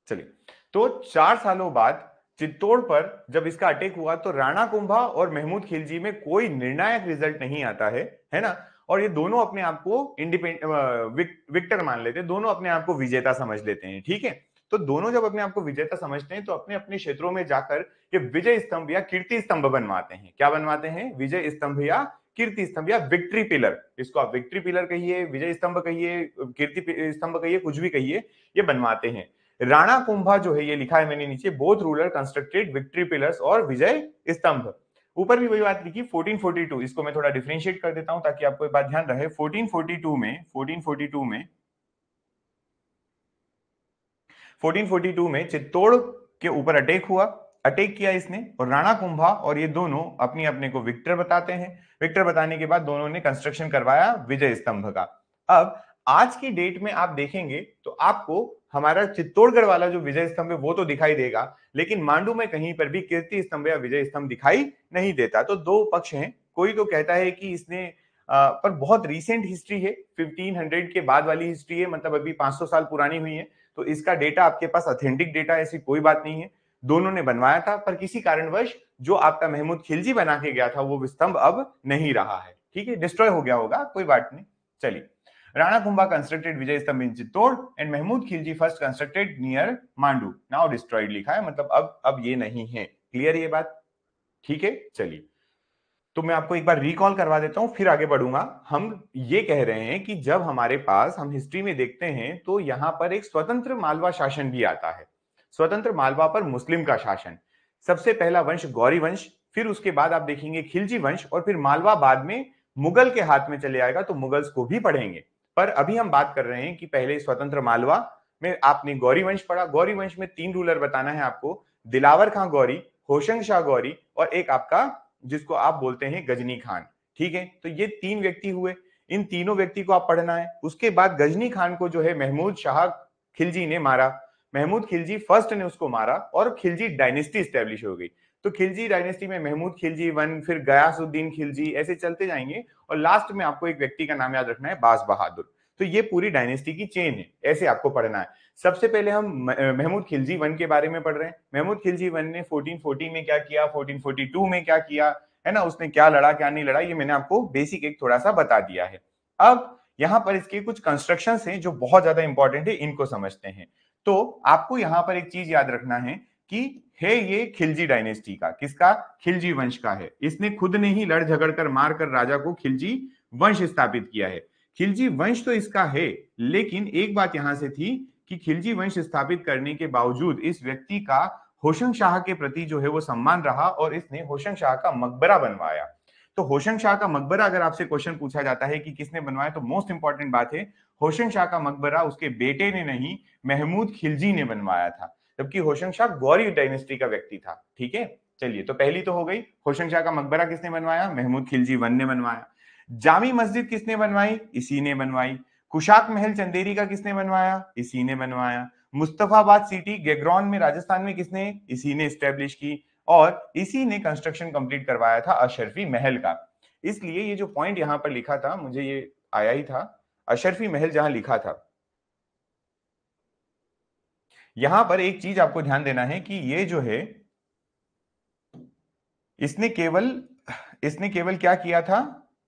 चलिए, तो 4 सालों बाद चित्तौड़ पर जब इसका अटैक हुआ, तो राणा कुंभा और महमूद खिलजी में कोई निर्णायक रिजल्ट नहीं आता है ना। और ये दोनों अपने आप को विक्टर मान लेते हैं, दोनों अपने आप को विजेता समझ लेते हैं, ठीक है। तो दोनों जब अपने आप को विजेता समझते हैं तो अपने अपने क्षेत्रों में जाकर ये विजय स्तंभ या कीर्ति स्तंभ बनवाते हैं। क्या बनवाते हैं? विजय स्तंभ या कीर्ति स्तंभ या विक्ट्री पिलर। इसको आप विक्ट्री पिलर कहिए, विजय स्तंभ कहिए, कीर्ति स्तंभ कहिए, कुछ भी कहिए, ये बनवाते हैं। राणा कुंभा जो है, ये लिखा है मैंने नीचे, both ruler constructed victory pillars और विजय स्तंभ। ऊपर भी वही बात लिखी 1442। इसको मैं थोड़ा डिफरेंशिएट कर देता हूं ताकि आपको एक बात ध्यान रहे। 1442 में चित्तौड़ के ऊपर अटैक हुआ, अटैक किया इसने, और राणा कुंभा और ये दोनों अपने अपने को विक्टर बताते हैं। विक्टर बताने के बाद दोनों ने कंस्ट्रक्शन करवाया विजय स्तंभ का। अब आज की डेट में आप देखेंगे तो आपको हमारा चित्तौड़गढ़ वाला जो विजय स्तंभ है वो तो दिखाई देगा, लेकिन मांडू में कहीं पर भी कीर्ति स्तंभ या विजय स्तंभ दिखाई नहीं देता। तो दो पक्ष हैं। कोई तो कहता है कि इसने पर बहुत रीसेंट हिस्ट्री है, 1500 के बाद वाली हिस्ट्री है, मतलब अभी 500 साल पुरानी हुई है। तो इसका डेटा आपके पास ऑथेंटिक डेटा, ऐसी कोई बात नहीं है। दोनों ने बनवाया था, पर किसी कारणवश जो आपका महमूद खिलजी बना के गया था वो स्तंभ अब नहीं रहा है, ठीक है, डिस्ट्रॉय हो गया होगा, कोई बात नहीं। चलिए, Rana Kumbha constructed Vijay Stambh in Chittor and Mahmud Khilji first constructed near Mandu, now destroyed लिखा है, मतलब अब ये नहीं है। क्लियर ये बात? ठीक है, चलिए। तो मैं आपको एक बार रिकॉल करवा देता हूं, फिर आगे बढ़ूंगा। हम ये कह रहे हैं कि जब हमारे पास हम हिस्ट्री में देखते हैं तो यहां पर एक स्वतंत्र मालवा शासन भी आता है। स्वतंत्र मालवा पर मुस्लिम का शासन। सबसे पहला वंश गौरी वंश, फिर उसके बाद आप देखेंगे खिलजी वंश, और फिर मालवा बाद में मुगल के हाथ में चले आएगा, तो मुगल्स को भी पढ़ेंगे। पर अभी हम बात कर रहे हैं कि पहले स्वतंत्र मालवा में आपने गौरी वंश पढ़ा। गौरी वंश में 3 रूलर बताना है आपको, दिलावर खां गौरी, होशंग शाह गौरी, और एक आपका जिसको आप बोलते हैं गजनी खान। ठीक है, तो ये 3 व्यक्ति हुए, इन तीनों व्यक्ति को आप पढ़ना है। उसके बाद गजनी खान को जो है महमूद शाह खिलजी ने मारा, महमूद खिलजी फर्स्ट ने उसको मारा और खिलजी डायनेस्टी स्टैब्लिश हो गई। तो खिलजी डायनेस्टी में महमूद खिलजी वन, फिर गयासुद्दीन खिलजी, ऐसे चलते जाएंगे, और लास्ट में आपको एक व्यक्ति का नाम याद रखना है, बाज बहादुर। तो ये पूरी डायनेस्टी की चेन है, ऐसे आपको पढ़ना है। सबसे पहले हम महमूद खिलजी वन के बारे में पढ़ रहे हैं। महमूद खिलजी वन ने 1440 में क्या किया, 1442 में क्या किया, है ना, उसने क्या लड़ा क्या नहीं लड़ा, ये मैंने आपको बेसिक एक थोड़ा सा बता दिया है। अब यहां पर इसके कुछ कंस्ट्रक्शंस हैं जो बहुत ज्यादा इंपॉर्टेंट है, इनको समझते हैं। तो आपको यहां पर एक चीज याद रखना है कि है ये खिलजी डायनेस्टी का, किसका, खिलजी वंश का है। इसने खुद ने ही लड़ झगड़ कर मार कर राजा को खिलजी वंश स्थापित किया है। खिलजी वंश तो इसका है, लेकिन एक बात यहां से थी कि खिलजी वंश स्थापित करने के बावजूद इस व्यक्ति का होशंग शाह के प्रति जो है वो सम्मान रहा, और इसने होशंग शाह का मकबरा बनवाया। तो होशंग शाह का मकबरा अगर आपसे क्वेश्चन पूछा जाता है कि किसने बनवाया, तो मोस्ट इंपॉर्टेंट बात है, होशंग शाह का मकबरा उसके बेटे ने नहीं, महमूद खिलजी ने बनवाया था, जबकि होशंग शाह गौरी डायनेस्टी का व्यक्ति था। ठीक है, चलिए, तो पहली तो हो गई, होशंग शाह का मकबरा किसने बनवाया, महमूद खिलजी वन ने बनवाया। जामी मस्जिद किसने बनवाई, इसी ने बनवाई। कुशाक महल चंदेरी का किसने बनवाया, इसी ने बनवाया। मुस्तफाबाद सिटी गेग्रॉन में राजस्थान में किसने, इसी ने स्टैब्लिश की, और इसी ने कंस्ट्रक्शन कंप्लीट करवाया था अशरफी महल का। इसलिए ये जो पॉइंट यहां पर लिखा था, मुझे ये आया ही था, अशरफी महल जहां लिखा था, यहां पर एक चीज आपको ध्यान देना है कि ये जो है, इसने केवल इसने केवल क्या किया था,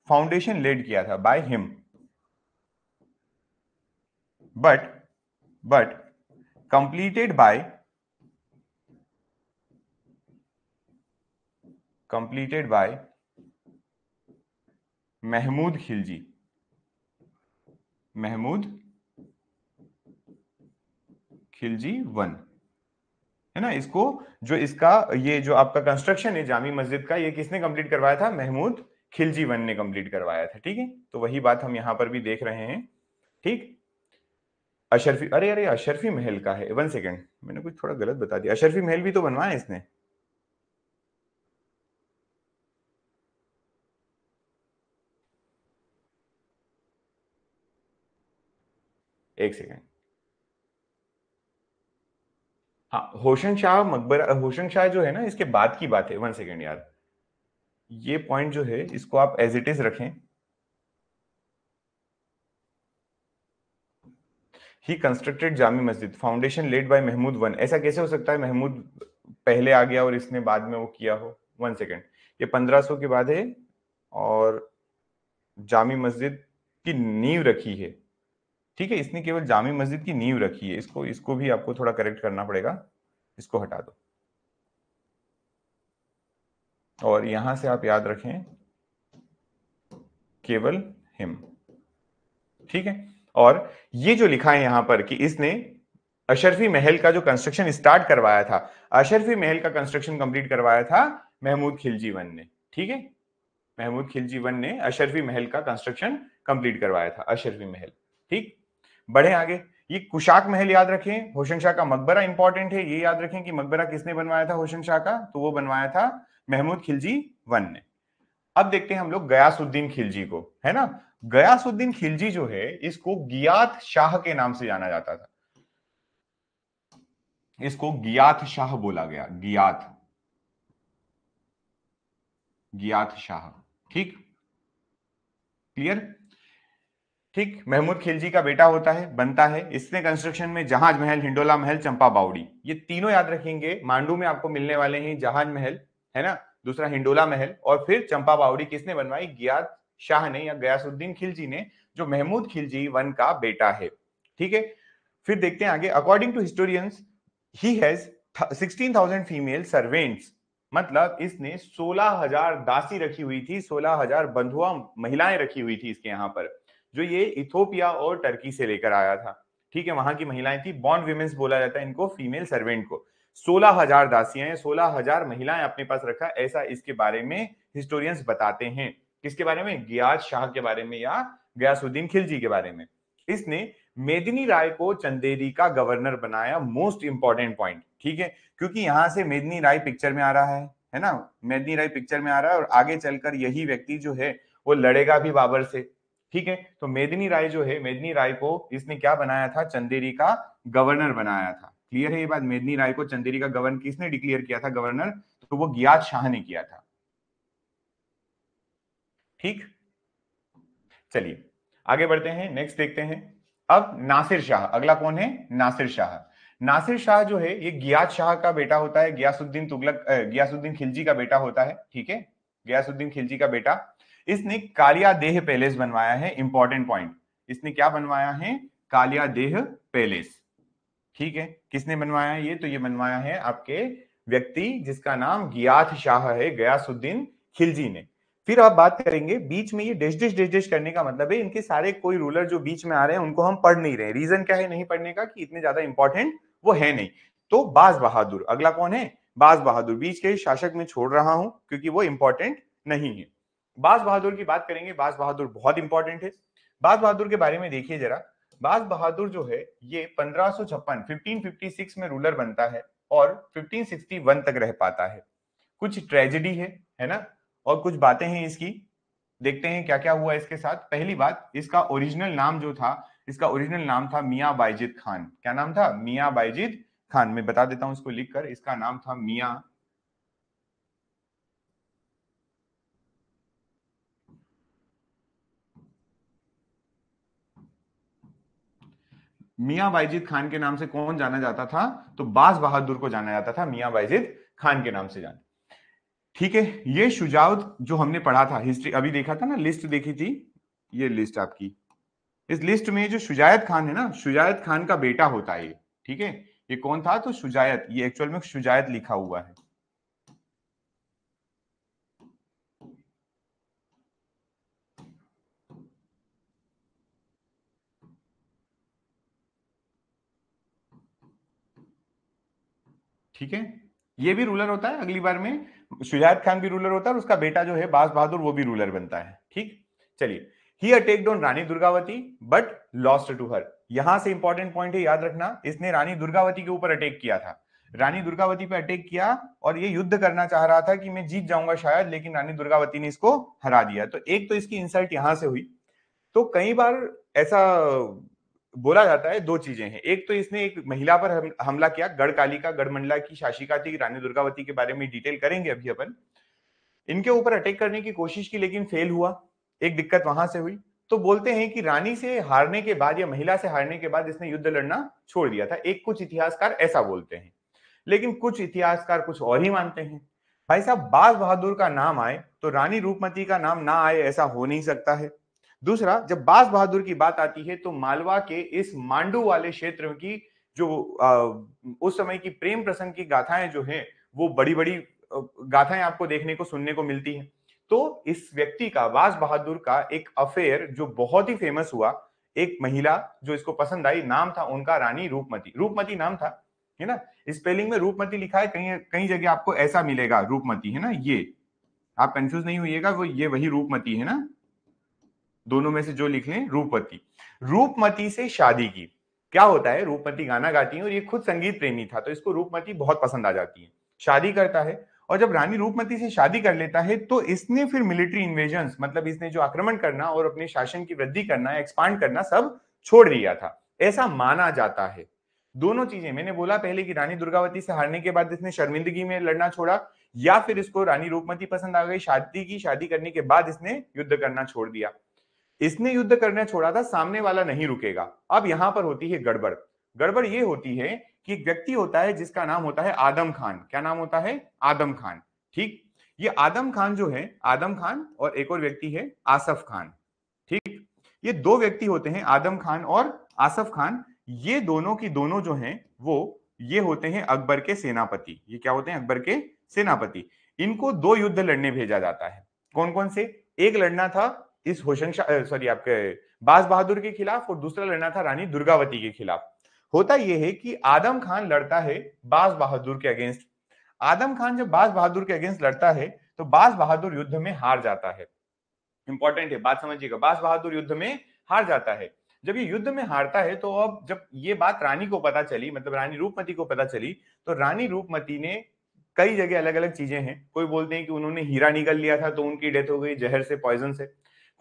फाउंडेशन लेड किया था by him, but but completed by Mahmud Khilji, Mahmud Khilji one, है ना। इसको जो इसका ये जो आपका कंस्ट्रक्शन है जामी मस्जिद का, ये किसने कंप्लीट करवाया था, महमूद खिलजी वन ने कंप्लीट करवाया था। ठीक है, तो वही बात हम यहां पर भी देख रहे हैं। ठीक, अशरफी, अरे अरे अशरफी महल का है, 1 सेकेंड, मैंने कुछ थोड़ा गलत बता दिया, अशरफी महल भी तो बनवाया इसने। एक सेकेंड, हाँ, होशंग शाह मकबरा, होशंग शाह जो है ना, इसके बाद की बात है। 1 सेकेंड यार, ये पॉइंट जो है इसको आप एज इट इज रखें। ही constructed Jami Masjid, foundation laid by Mahmud one. ऐसा कैसे हो सकता है, महमूद पहले आ गया और इसने बाद में वो किया हो। 1 सेकेंड, ये 1500 के बाद है, और जामी मस्जिद की नींव रखी है। ठीक है, इसने केवल जामी मस्जिद की नींव रखी है, इसको इसको भी आपको थोड़ा करेक्ट करना पड़ेगा, इसको हटा दो, और यहां से आप याद रखें केवल हिम। ठीक है, और ये जो लिखा है यहां पर कि इसने अशरफी महल का जो कंस्ट्रक्शन स्टार्ट करवाया था, अशरफी महल का कंस्ट्रक्शन कंप्लीट करवाया था महमूद खिलजी वन ने। ठीक है, महमूद खिलजी वन ने अशरफी महल का कंस्ट्रक्शन कंप्लीट करवाया था, अशरफी महल। ठीक, बढ़े आगे, ये कुशाक महल याद रखें, होशंग शाह का मकबरा इंपॉर्टेंट है, ये याद रखें कि मकबरा किसने बनवाया था होशंग शाह का, तो वो बनवाया था महमूद खिलजी वन ने। अब देखते हैं हम लोग गयासुद्दीन खिलजी को, है ना। गयासुद्दीन खिलजी जो है, इसको गियात शाह के नाम से जाना जाता था, इसको गियात शाह बोला गया, गियात, गियात शाह। ठीक, क्लियर। ठीक, महमूद खिलजी का बेटा होता है, बनता है, इसने कंस्ट्रक्शन में जहाज महल, हिंडोला महल, चंपा बावड़ी, ये तीनों याद रखेंगे। मांडू में आपको मिलने वाले हैं जहाज महल, है ना, दूसरा हिंडोला महल, और फिर चंपा बावड़ी किसने बनवाई, गियात शाह ने या गयासुद्दीन खिलजी ने, जो महमूद खिलजी वन का बेटा है। ठीक है, फिर देखते हैं आगे। According to historians he has 16,000 female servants, मतलब इसने 16,000 दासी रखी हुई थी, 16,000 बंधुआ महिलाएं रखी हुई थी इसके यहाँ पर, जो ये इथोपिया और टर्की से लेकर आया था। ठीक है, वहां की महिलाएं थी, बॉन्ड विमेन्स बोला जाता है इनको, फीमेल सर्वेंट को। 16,000 दासियां, 16,000 महिलाएं अपने पास रखा, ऐसा इसके बारे में हिस्टोरियंस बताते हैं। किसके बारे में? गियाथ शाह के बारे में या गयासुद्दीन खिलजी के बारे में। इसने मेदिनी राय को चंदेरी का गवर्नर बनाया। मोस्ट इंपॉर्टेंट पॉइंट, ठीक है, क्योंकि यहां से मेदिनी राय पिक्चर में आ रहा है ना, मेदिनी राय पिक्चर में आ रहा है, और आगे चलकर यही व्यक्ति जो है वो लड़ेगा भी बाबर से, ठीक है। तो मेदिनी राय जो है, मेदिनी राय को इसने क्या बनाया था? चंदेरी का गवर्नर बनाया था। क्लियर है ये बात? मेदिनी राय को चंदेरी का गवर्नर किसने डिक्लेयर किया था गवर्नर? तो वो गियाथ शाह ने किया था। ठीक, चलिए आगे बढ़ते हैं, नेक्स्ट देखते हैं। अब नासिर शाह, अगला कौन है? नासिर शाह। नासिर शाह जो है ये गियाथ शाह का बेटा होता है, गियासुद्दीन तुगलक, गियासुद्दीन खिलजी का बेटा होता है, ठीक है, गियासुद्दीन खिलजी का बेटा। इसने कालिया देह पैलेस बनवाया है। इंपॉर्टेंट पॉइंट, इसने क्या बनवाया है? कालिया देह पैलेस, ठीक है। किसने बनवाया है ये? तो ये बनवाया है आपके व्यक्ति जिसका नाम गियाथ शाह है, गयासुद्दीन खिलजी ने। फिर आप बात करेंगे, बीच में ये डेश डेश करने का मतलब है इनके सारे कोई रूलर जो बीच में आ रहे हैं उनको हम पढ़ नहीं रहे। रीजन क्या है नहीं पढ़ने का? कि इतने ज्यादा इंपॉर्टेंट वो है नहीं। तो बाज बहादुर, अगला कौन है? बाज बहादुर। बीच के शासक में छोड़ रहा हूं क्योंकि वो इंपॉर्टेंट नहीं है। बाज बहादुर की बात करेंगे। बाज बहादुर बहुत इंपॉर्टेंट है। बाज बहादुर के बारे में देखिए जरा। बाज बहादुर जो है ये 1556 में रूलर बनता है और 1561 तक रह पाता है। कुछ ट्रेजेडी है ना, और कुछ बातें हैं इसकी। देखते हैं क्या क्या हुआ इसके साथ। पहली बात, इसका ओरिजिनल नाम जो था, इसका ओरिजिनल नाम था मियां बायजिद खान। क्या नाम था? मियां बायजिद खान। मैं बता देता हूं इसको लिखकर, इसका नाम था मियां बायजिद खान के नाम से कौन जाना जाता था? तो बाज बहादुर को जाना जाता था मियां बायजिद खान के नाम से जाना। ठीक है, ये शुजाउत जो हमने पढ़ा था हिस्ट्री, अभी देखा था ना, लिस्ट देखी थी, ये लिस्ट आपकी। इस लिस्ट में जो शुजायत खान है ना, शुजायत खान का बेटा होता है ये, ठीक है। ये कौन था? तो शुजायत, ये एक्चुअल में शुजायत लिखा हुआ है। ठीक है, ये भी रूलर होता है अगली बार में। शुजायत खान भी रूलर होता है और उसका बेटा जो है बाज बहादुर वो भी रूलर बनता है। ठीक, चलिए। He attacked on Rani Durgavati but lost to her. यहां से इंपॉर्टेंट पॉइंट है, याद रखना, इसने रानी दुर्गावती के ऊपर अटैक किया था। रानी दुर्गावती पे अटैक किया और ये युद्ध करना चाह रहा था कि मैं जीत जाऊंगा शायद, लेकिन रानी दुर्गावती ने इसको हरा दिया। तो एक तो इसकी इंसल्ट यहां से हुई। तो कई बार ऐसा बोला जाता है, दो चीजें हैं। एक तो इसने एक महिला पर हमला किया, गढ़कालिका गढ़मंडला की शासिका थी रानी दुर्गावती के बारे में डिटेल करेंगे अभी अपन। इनके ऊपर अटैक करने की कोशिश की लेकिन फेल हुआ, एक दिक्कत वहां से हुई। तो बोलते हैं कि रानी से हारने के बाद या महिला से हारने के बाद इसने युद्ध लड़ना छोड़ दिया था। एक कुछ इतिहासकार ऐसा बोलते हैं, लेकिन कुछ इतिहासकार कुछ और ही मानते हैं। भाई साहब, बाज बहादुर का नाम आए तो रानी रूपमती का नाम ना आए, ऐसा हो नहीं सकता है। दूसरा, जब बाज बहादुर की बात आती है तो मालवा के इस मांडू वाले क्षेत्र की जो उस समय की प्रेम प्रसंग की गाथाएं जो हैं, वो बड़ी बड़ी गाथाएं आपको देखने को सुनने को मिलती हैं। तो इस व्यक्ति का, बाज बहादुर का, एक अफेयर जो बहुत ही फेमस हुआ, एक महिला जो इसको पसंद आई, नाम था उनका रानी रूपमती। रूपमती नाम था, है ना। स्पेलिंग में रूपमती लिखा है, कहीं कहीं जगह आपको ऐसा मिलेगा रूपमती, है ना। ये आप कंफ्यूज नहीं होइएगा, वो ये वही रूपमती है ना, दोनों में से जो लिख लें, रूपमती। रूपमती से शादी की। क्या होता है, रूपमती गाना गाती है और ये खुद संगीत प्रेमी था, तो इसको रूपमती बहुत पसंद आ जाती है। शादी करता है, और जब रानी रूपमती से शादी कर लेता है तो इसने फिर मिलिट्री इन्वेजन, मतलब इसने जो आक्रमण करना और अपने शासन की वृद्धि करना, एक्सपांड करना, सब छोड़ दिया था, ऐसा माना जाता है। दोनों चीजें, मैंने बोला पहले कि रानी दुर्गावती से हारने के बाद इसने शर्मिंदगी में लड़ना छोड़ा, या फिर इसको रानी रूपमती पसंद आ गई, शादी की, शादी करने के बाद इसने युद्ध करना छोड़ दिया। इसने युद्ध करना छोड़ा था, सामने वाला नहीं रुकेगा। अब यहां पर होती है गड़बड़। गड़बड़ ये होती है कि एक व्यक्ति होता है जिसका नाम होता है आदम खान। क्या नाम होता है? आदम खान। ठीक, ये आदम खान जो है, आदम खान और एक और व्यक्ति है आसफ खान। ठीक, ये दो व्यक्ति होते हैं, आदम खान और आसफ खान। ये दोनों की दोनों जो हैं वो ये होते हैं अकबर के सेनापति। ये क्या होते हैं? अकबर के सेनापति। इनको दो युद्ध लड़ने भेजा जाता है। कौन कौन से? एक लड़ना था इस होशंग, सॉरी, आपके बाज बहादुर के खिलाफ, और दूसरा लड़ना था रानी दुर्गावती के खिलाफ। होता यह है कि आदम खान लड़ता है बाज बहादुर के अगेंस्ट। आदम खान जब बाज बहादुर के अगेंस्ट लड़ता है तो बाज बहादुर युद्ध में हार जाता है। इंपॉर्टेंट है, बात समझिएगा, बाज बहादुर युद्ध में हार जाता है। जब ये युद्ध में हारता है तो अब जब ये बात रानी को पता चली, मतलब रानी रूपमती को पता चली, तो रानी रूपमती ने कई जगह अलग अलग चीजें हैं। कोई बोलते हैं कि उन्होंने हीरा निगल लिया था तो उनकी डेथ हो गई जहर से, पॉइजन से।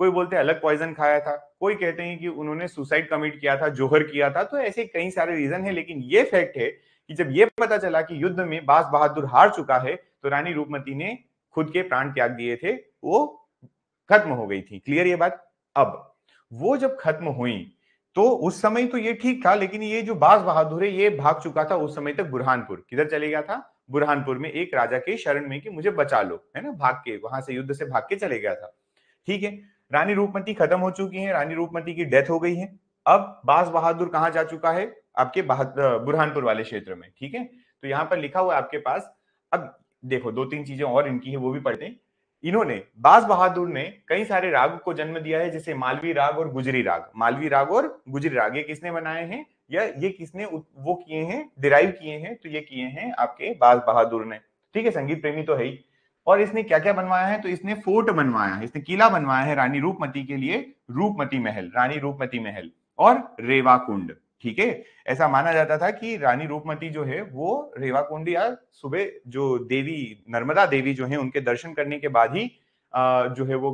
कोई बोलते हैं अलग पॉइजन खाया था। कोई कहते हैं कि उन्होंने सुसाइड कमिट किया था, जोहर किया था। तो ऐसे कई सारे रीजन है, लेकिन ये फैक्ट है कि जब ये पता चला कि युद्ध में बाज बहादुर हार चुका है तो रानी रूपमती ने खुद के प्राण त्याग दिए थे, वो खत्म हो गई थी। क्लियर ये बात? अब वो जब खत्म हुई तो उस समय तो ये ठीक था, लेकिन ये जो बाज बहादुर है ये भाग चुका था उस समय तक बुरहानपुर। किधर चले गया था? बुरहानपुर में एक राजा के शरण में कि मुझे बचा लो, है ना, भाग के वहां से युद्ध से भाग के चले गया था। ठीक है, रानी रूपमती खत्म हो चुकी है, रानी रूपमती की डेथ हो गई है। अब बाज बहादुर कहां जा चुका है? आपके बुरहानपुर वाले क्षेत्र में। ठीक है, तो यहां पर लिखा हुआ है आपके पास। अब देखो, दो तीन चीजें और इनकी है, वो भी पढ़ते हैं। इन्होंने, बाज बहादुर ने कई सारे राग को जन्म दिया है, जैसे मालवी राग और गुजरी राग। मालवी राग और गुजरी राग ये किसने बनाए हैं, या ये किसने वो किए हैं, डिराइव किए हैं? तो ये किए हैं आपके बाज बहादुर ने। ठीक है, संगीत प्रेमी तो है ही। और इसने क्या क्या बनवाया है? तो इसने फोर्ट बनवाया है, इसने किला बनवाया है रानी रूपमती के लिए, रूपमती महल, रानी रूपमती महल और रेवा कुंड। ठीक है, ऐसा माना जाता था कि रानी रूपमती जो है वो रेवा कुंड या सुबह जो देवी नर्मदा देवी जो है उनके दर्शन करने के बाद ही जो है वो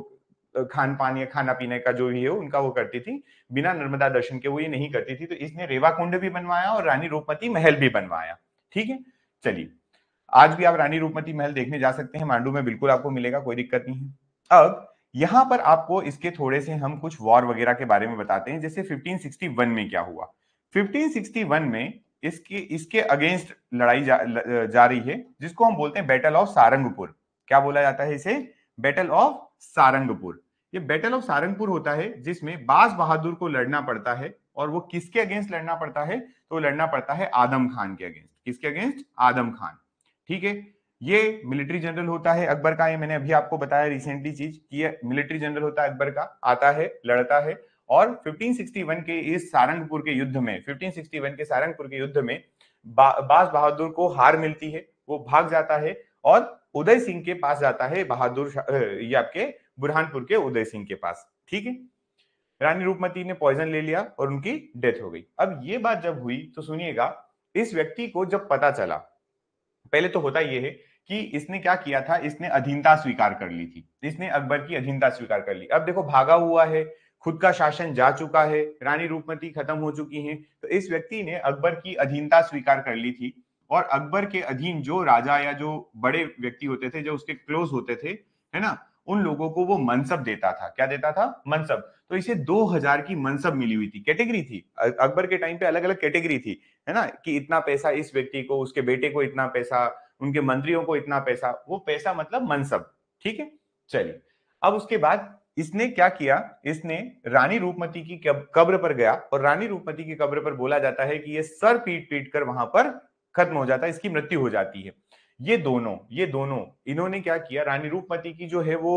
खान पान या खाना पीने का जो भी है उनका वो करती थी। बिना नर्मदा दर्शन के वो ये नहीं करती थी। तो इसने रेवा कुंड भी बनवाया और रानी रूपमती महल भी बनवाया। ठीक है, चलिए, आज भी आप रानी रूपमती महल देखने जा सकते हैं, मांडू में बिल्कुल आपको मिलेगा, कोई दिक्कत नहीं है। अब यहां पर आपको इसके थोड़े से हम कुछ वॉर वगैरह के बारे में बताते हैं, जैसे 1561 में क्या हुआ। 1561 में इसके इसके अगेंस्ट लड़ाई जा रही है, जिसको हम बोलते हैं बैटल ऑफ सारंगपुर। क्या बोला जाता है इसे? Battle of Sarangpur. ये बैटल ऑफ सारंगपुर होता है जिसमें बाज बहादुर को लड़ना पड़ता है। और वो किसके अगेंस्ट लड़ना पड़ता है? तो लड़ना पड़ता है आदम खान के अगेंस्ट। किसके अगेंस्ट? आदम खान। ठीक है, ये मिलिट्री जनरल होता है अकबर का। ये मैंने अभी आपको बताया रिसेंटली चीज कि ये मिलिट्री जनरल होता है अकबर का, आता है, लड़ता है। और 1561 के इस सारंगपुर के युद्ध में, 1561 के सारंगपुर के युद्ध में बाज बहादुर को हार मिलती है, वो भाग जाता है और उदय सिंह के पास जाता है। ये आपके बुरहानपुर के उदय सिंह के पास। ठीक है, रानी रूपमती ने पॉइजन ले लिया और उनकी डेथ हो गई। अब ये बात जब हुई तो सुनिएगा, इस व्यक्ति को जब पता चला, पहले तो होता यह है कि इसने क्या किया था, इसने अधीनता स्वीकार कर ली थी, इसने अकबर की अधीनता स्वीकार कर ली। अब देखो, भागा हुआ है, खुद का शासन जा चुका है, रानी रूपमती खत्म हो चुकी हैं, तो इस व्यक्ति ने अकबर की अधीनता स्वीकार कर ली थी। और अकबर के अधीन जो राजा या जो बड़े व्यक्ति होते थे, जो उसके क्लोज होते थे, है ना, उन लोगों को वो मनसब देता था। क्या देता था? मनसब। तो इसे 2000 की मनसब मिली हुई थी, कैटेगरी थी। अकबर के टाइम पे अलग अलग कैटेगरी थी, है ना, कि इतना पैसा इस व्यक्ति को, उसके बेटे को इतना पैसा, उनके मंत्रियों को इतना पैसा। वो पैसा मतलब मनसब। ठीक है, चलिए, अब उसके बाद इसने क्या किया, इसने रानी रूपमती की कब्र पर गया और रानी रूपमती की कब्र पर बोला जाता है कि ये सर पीट पीट कर वहां पर खत्म हो जाता है, इसकी मृत्यु हो जाती है। ये दोनों इन्होंने क्या किया, रानी रूपमती की जो है वो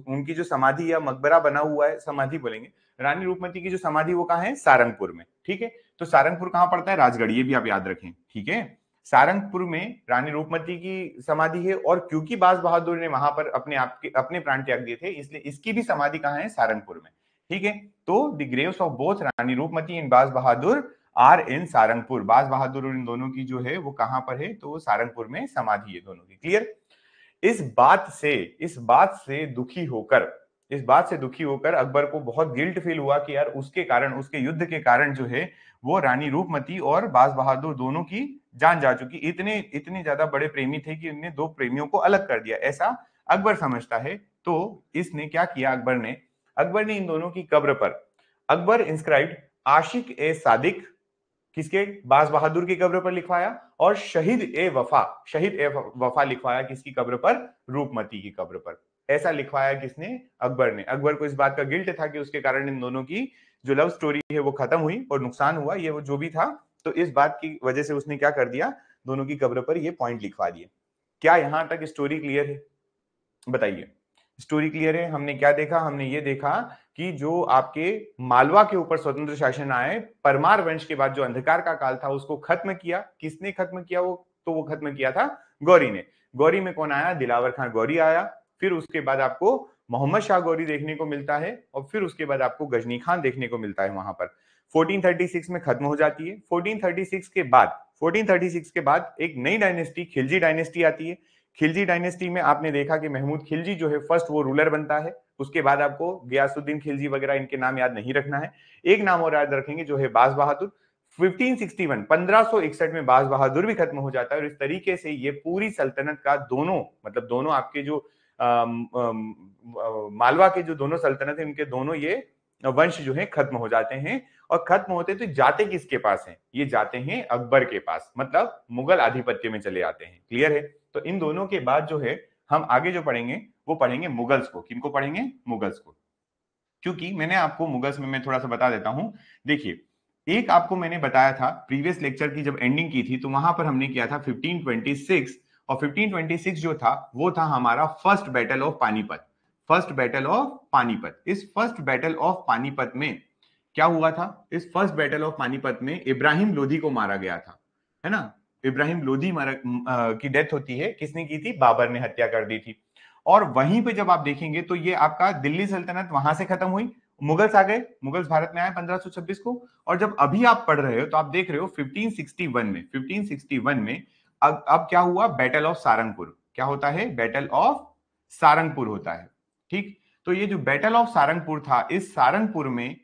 उनकी जो समाधि या मकबरा बना हुआ है, समाधि बोलेंगे, रानी रूपमती की जो समाधि वो कहाँ है? सारंगपुर में। ठीक है, तो सारंगपुर कहां पड़ता है? राजगढ़, ये भी आप याद रखें। ठीक है, सारंगपुर में रानी रूपमती की समाधि है। और क्योंकि बाज बहादुर ने वहां पर अपने प्राण त्याग दिए थे, इसलिए इसकी भी समाधि कहां है? सारंगपुर में। ठीक है, तो the graves of both Rani Roopmati and Baz Bahadur are in Sarangpur. बाज बहादुर और इन दोनों की जो है वो कहां पर है? तो सारंगपुर में समाधि है दोनों की। क्लियर? इस बात से दुखी होकर अकबर को बहुत गिल्ट फील हुआ कि यार उसके कारण, उसके युद्ध के कारण जो है वो रानी रूपमती और बाज बहादुर दोनों की जान जा चुकी। इतने इतने ज्यादा बड़े प्रेमी थे कि उन्होंने दो प्रेमियों को अलग कर दिया, ऐसा अकबर समझता है। तो इसने क्या किया, अकबर ने इन दोनों की कब्र पर अकबर इंस्क्राइब्ड आशिक ए सादिक, किसके? बाज बहादुर की कब्र पर लिखवाया। और शहीद ए वफा लिखवाया, किसकी कब्र पर? रूपमती की कब्र पर। ऐसा लिखवाया किसने? अकबर ने। अकबर को इस बात का गिल्ट था कि उसके कारण इन दोनों की जो लव स्टोरी है वो खत्म हुई और नुकसान हुआ, ये वो जो भी था। तो इस बात की वजह से उसने क्या कर दिया, दोनों की कब्र पर ये पॉइंट लिखवा दिए। क्या यहां तक स्टोरी क्लियर है? बताइए, स्टोरी क्लियर है? हमने क्या देखा? हमने ये देखा कि जो आपके मालवा के ऊपर स्वतंत्र शासन आए, परमार वंश के बाद जो अंधकार का काल था उसको खत्म किया। किसने खत्म किया वो? तो वो खत्म किया था गौरी ने। गौरी में कौन आया? दिलावर खां गौरी आया। फिर उसके बाद आपको मोहम्मद शाह गौरी देखने को मिलता है और फिर उसके बाद आपको गजनी खान देखने को मिलता है वहां पर। 1436 में खत्म हो जाती है। 1436 के बाद एक नई डायनेस्टी खिलजी डायनेस्टी आती है। खिलजी डायनेस्टी में आपने देखा कि महमूद खिलजी जो है फर्स्ट वो रूलर बनता है। उसके बाद आपको गयासुद्दीन खिलजी वगैरह इनके नाम याद नहीं रखना है। एक नाम और याद रखेंगे जो है बाज बहादुर। 1561 में बाज बहादुर भी खत्म हो जाता है और इस तरीके से ये पूरी सल्तनत का दोनों मतलब दोनों आपके जो मालवा के जो दोनों सल्तनत है उनके दोनों ये वंश जो है खत्म हो जाते हैं। और खत्म होते तो जाते किसके पास हैं? ये जाते हैं अकबर के पास, मतलब मुगल आधिपत्य में चले आते हैं। क्लियर है? तो इन दोनों के बाद जो है हम आगे जो पढ़ेंगे वो पढ़ेंगे मुगल्स को। किनको पढ़ेंगे? मुगल्स को। क्योंकि मैंने आपको मुगल्स में मैं थोड़ा सा बता देता हूं। देखिए, एक आपको मैंने बताया था प्रीवियस लेक्चर की जब एंडिंग की थी तो वहां पर हमने किया था 1526। और 1526 जो था वो था हमारा first battle of Panipat. First battle of Panipat. इस फर्स्ट बैटल ऑफ पानीपत में क्या हुआ था? इस फर्स्ट बैटल ऑफ पानीपत में इब्राहिम लोधी को मारा गया था, है ना? इब्राहिम लोधी की डेथ होती है। किसने की थी? बाबर ने हत्या कर दी थी। और वहीं पे जब आप देखेंगे तो ये आपका दिल्ली सल्तनत वहां से खत्म हुई, मुगल्स आ गए, मुगल्स भारत में आए 1526 को। और जब अभी आप पढ़ रहे हो तो आप देख रहे हो 1561 में अब क्या हुआ? Battle of Sarangpur. क्या होता है? बैटल ऑफ सारंगपुर होता है। ठीक, तो ये जो बैटल ऑफ सारंगपुर था, इस सारंगपुर में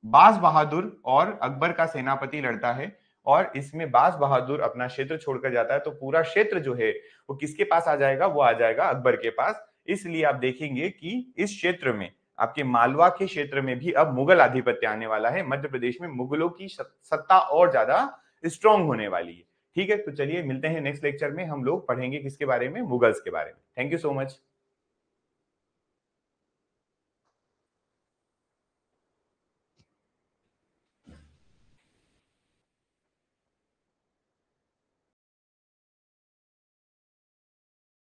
बाज बहादुर और अकबर का सेनापति लड़ता है। और इसमें बाज बहादुर अपना क्षेत्र छोड़कर जाता है तो पूरा क्षेत्र जो है वो किसके पास आ जाएगा? वो आ जाएगा अकबर के पास। इसलिए आप देखेंगे कि इस क्षेत्र में आपके मालवा के क्षेत्र में भी अब मुगल आधिपत्य आने वाला है। मध्य प्रदेश में मुगलों की सत्ता और ज्यादा स्ट्रांग होने वाली है। ठीक है, तो चलिए मिलते हैं नेक्स्ट लेक्चर में। हम लोग पढ़ेंगे किसके बारे में? मुगल्स के बारे में। Thank you so much.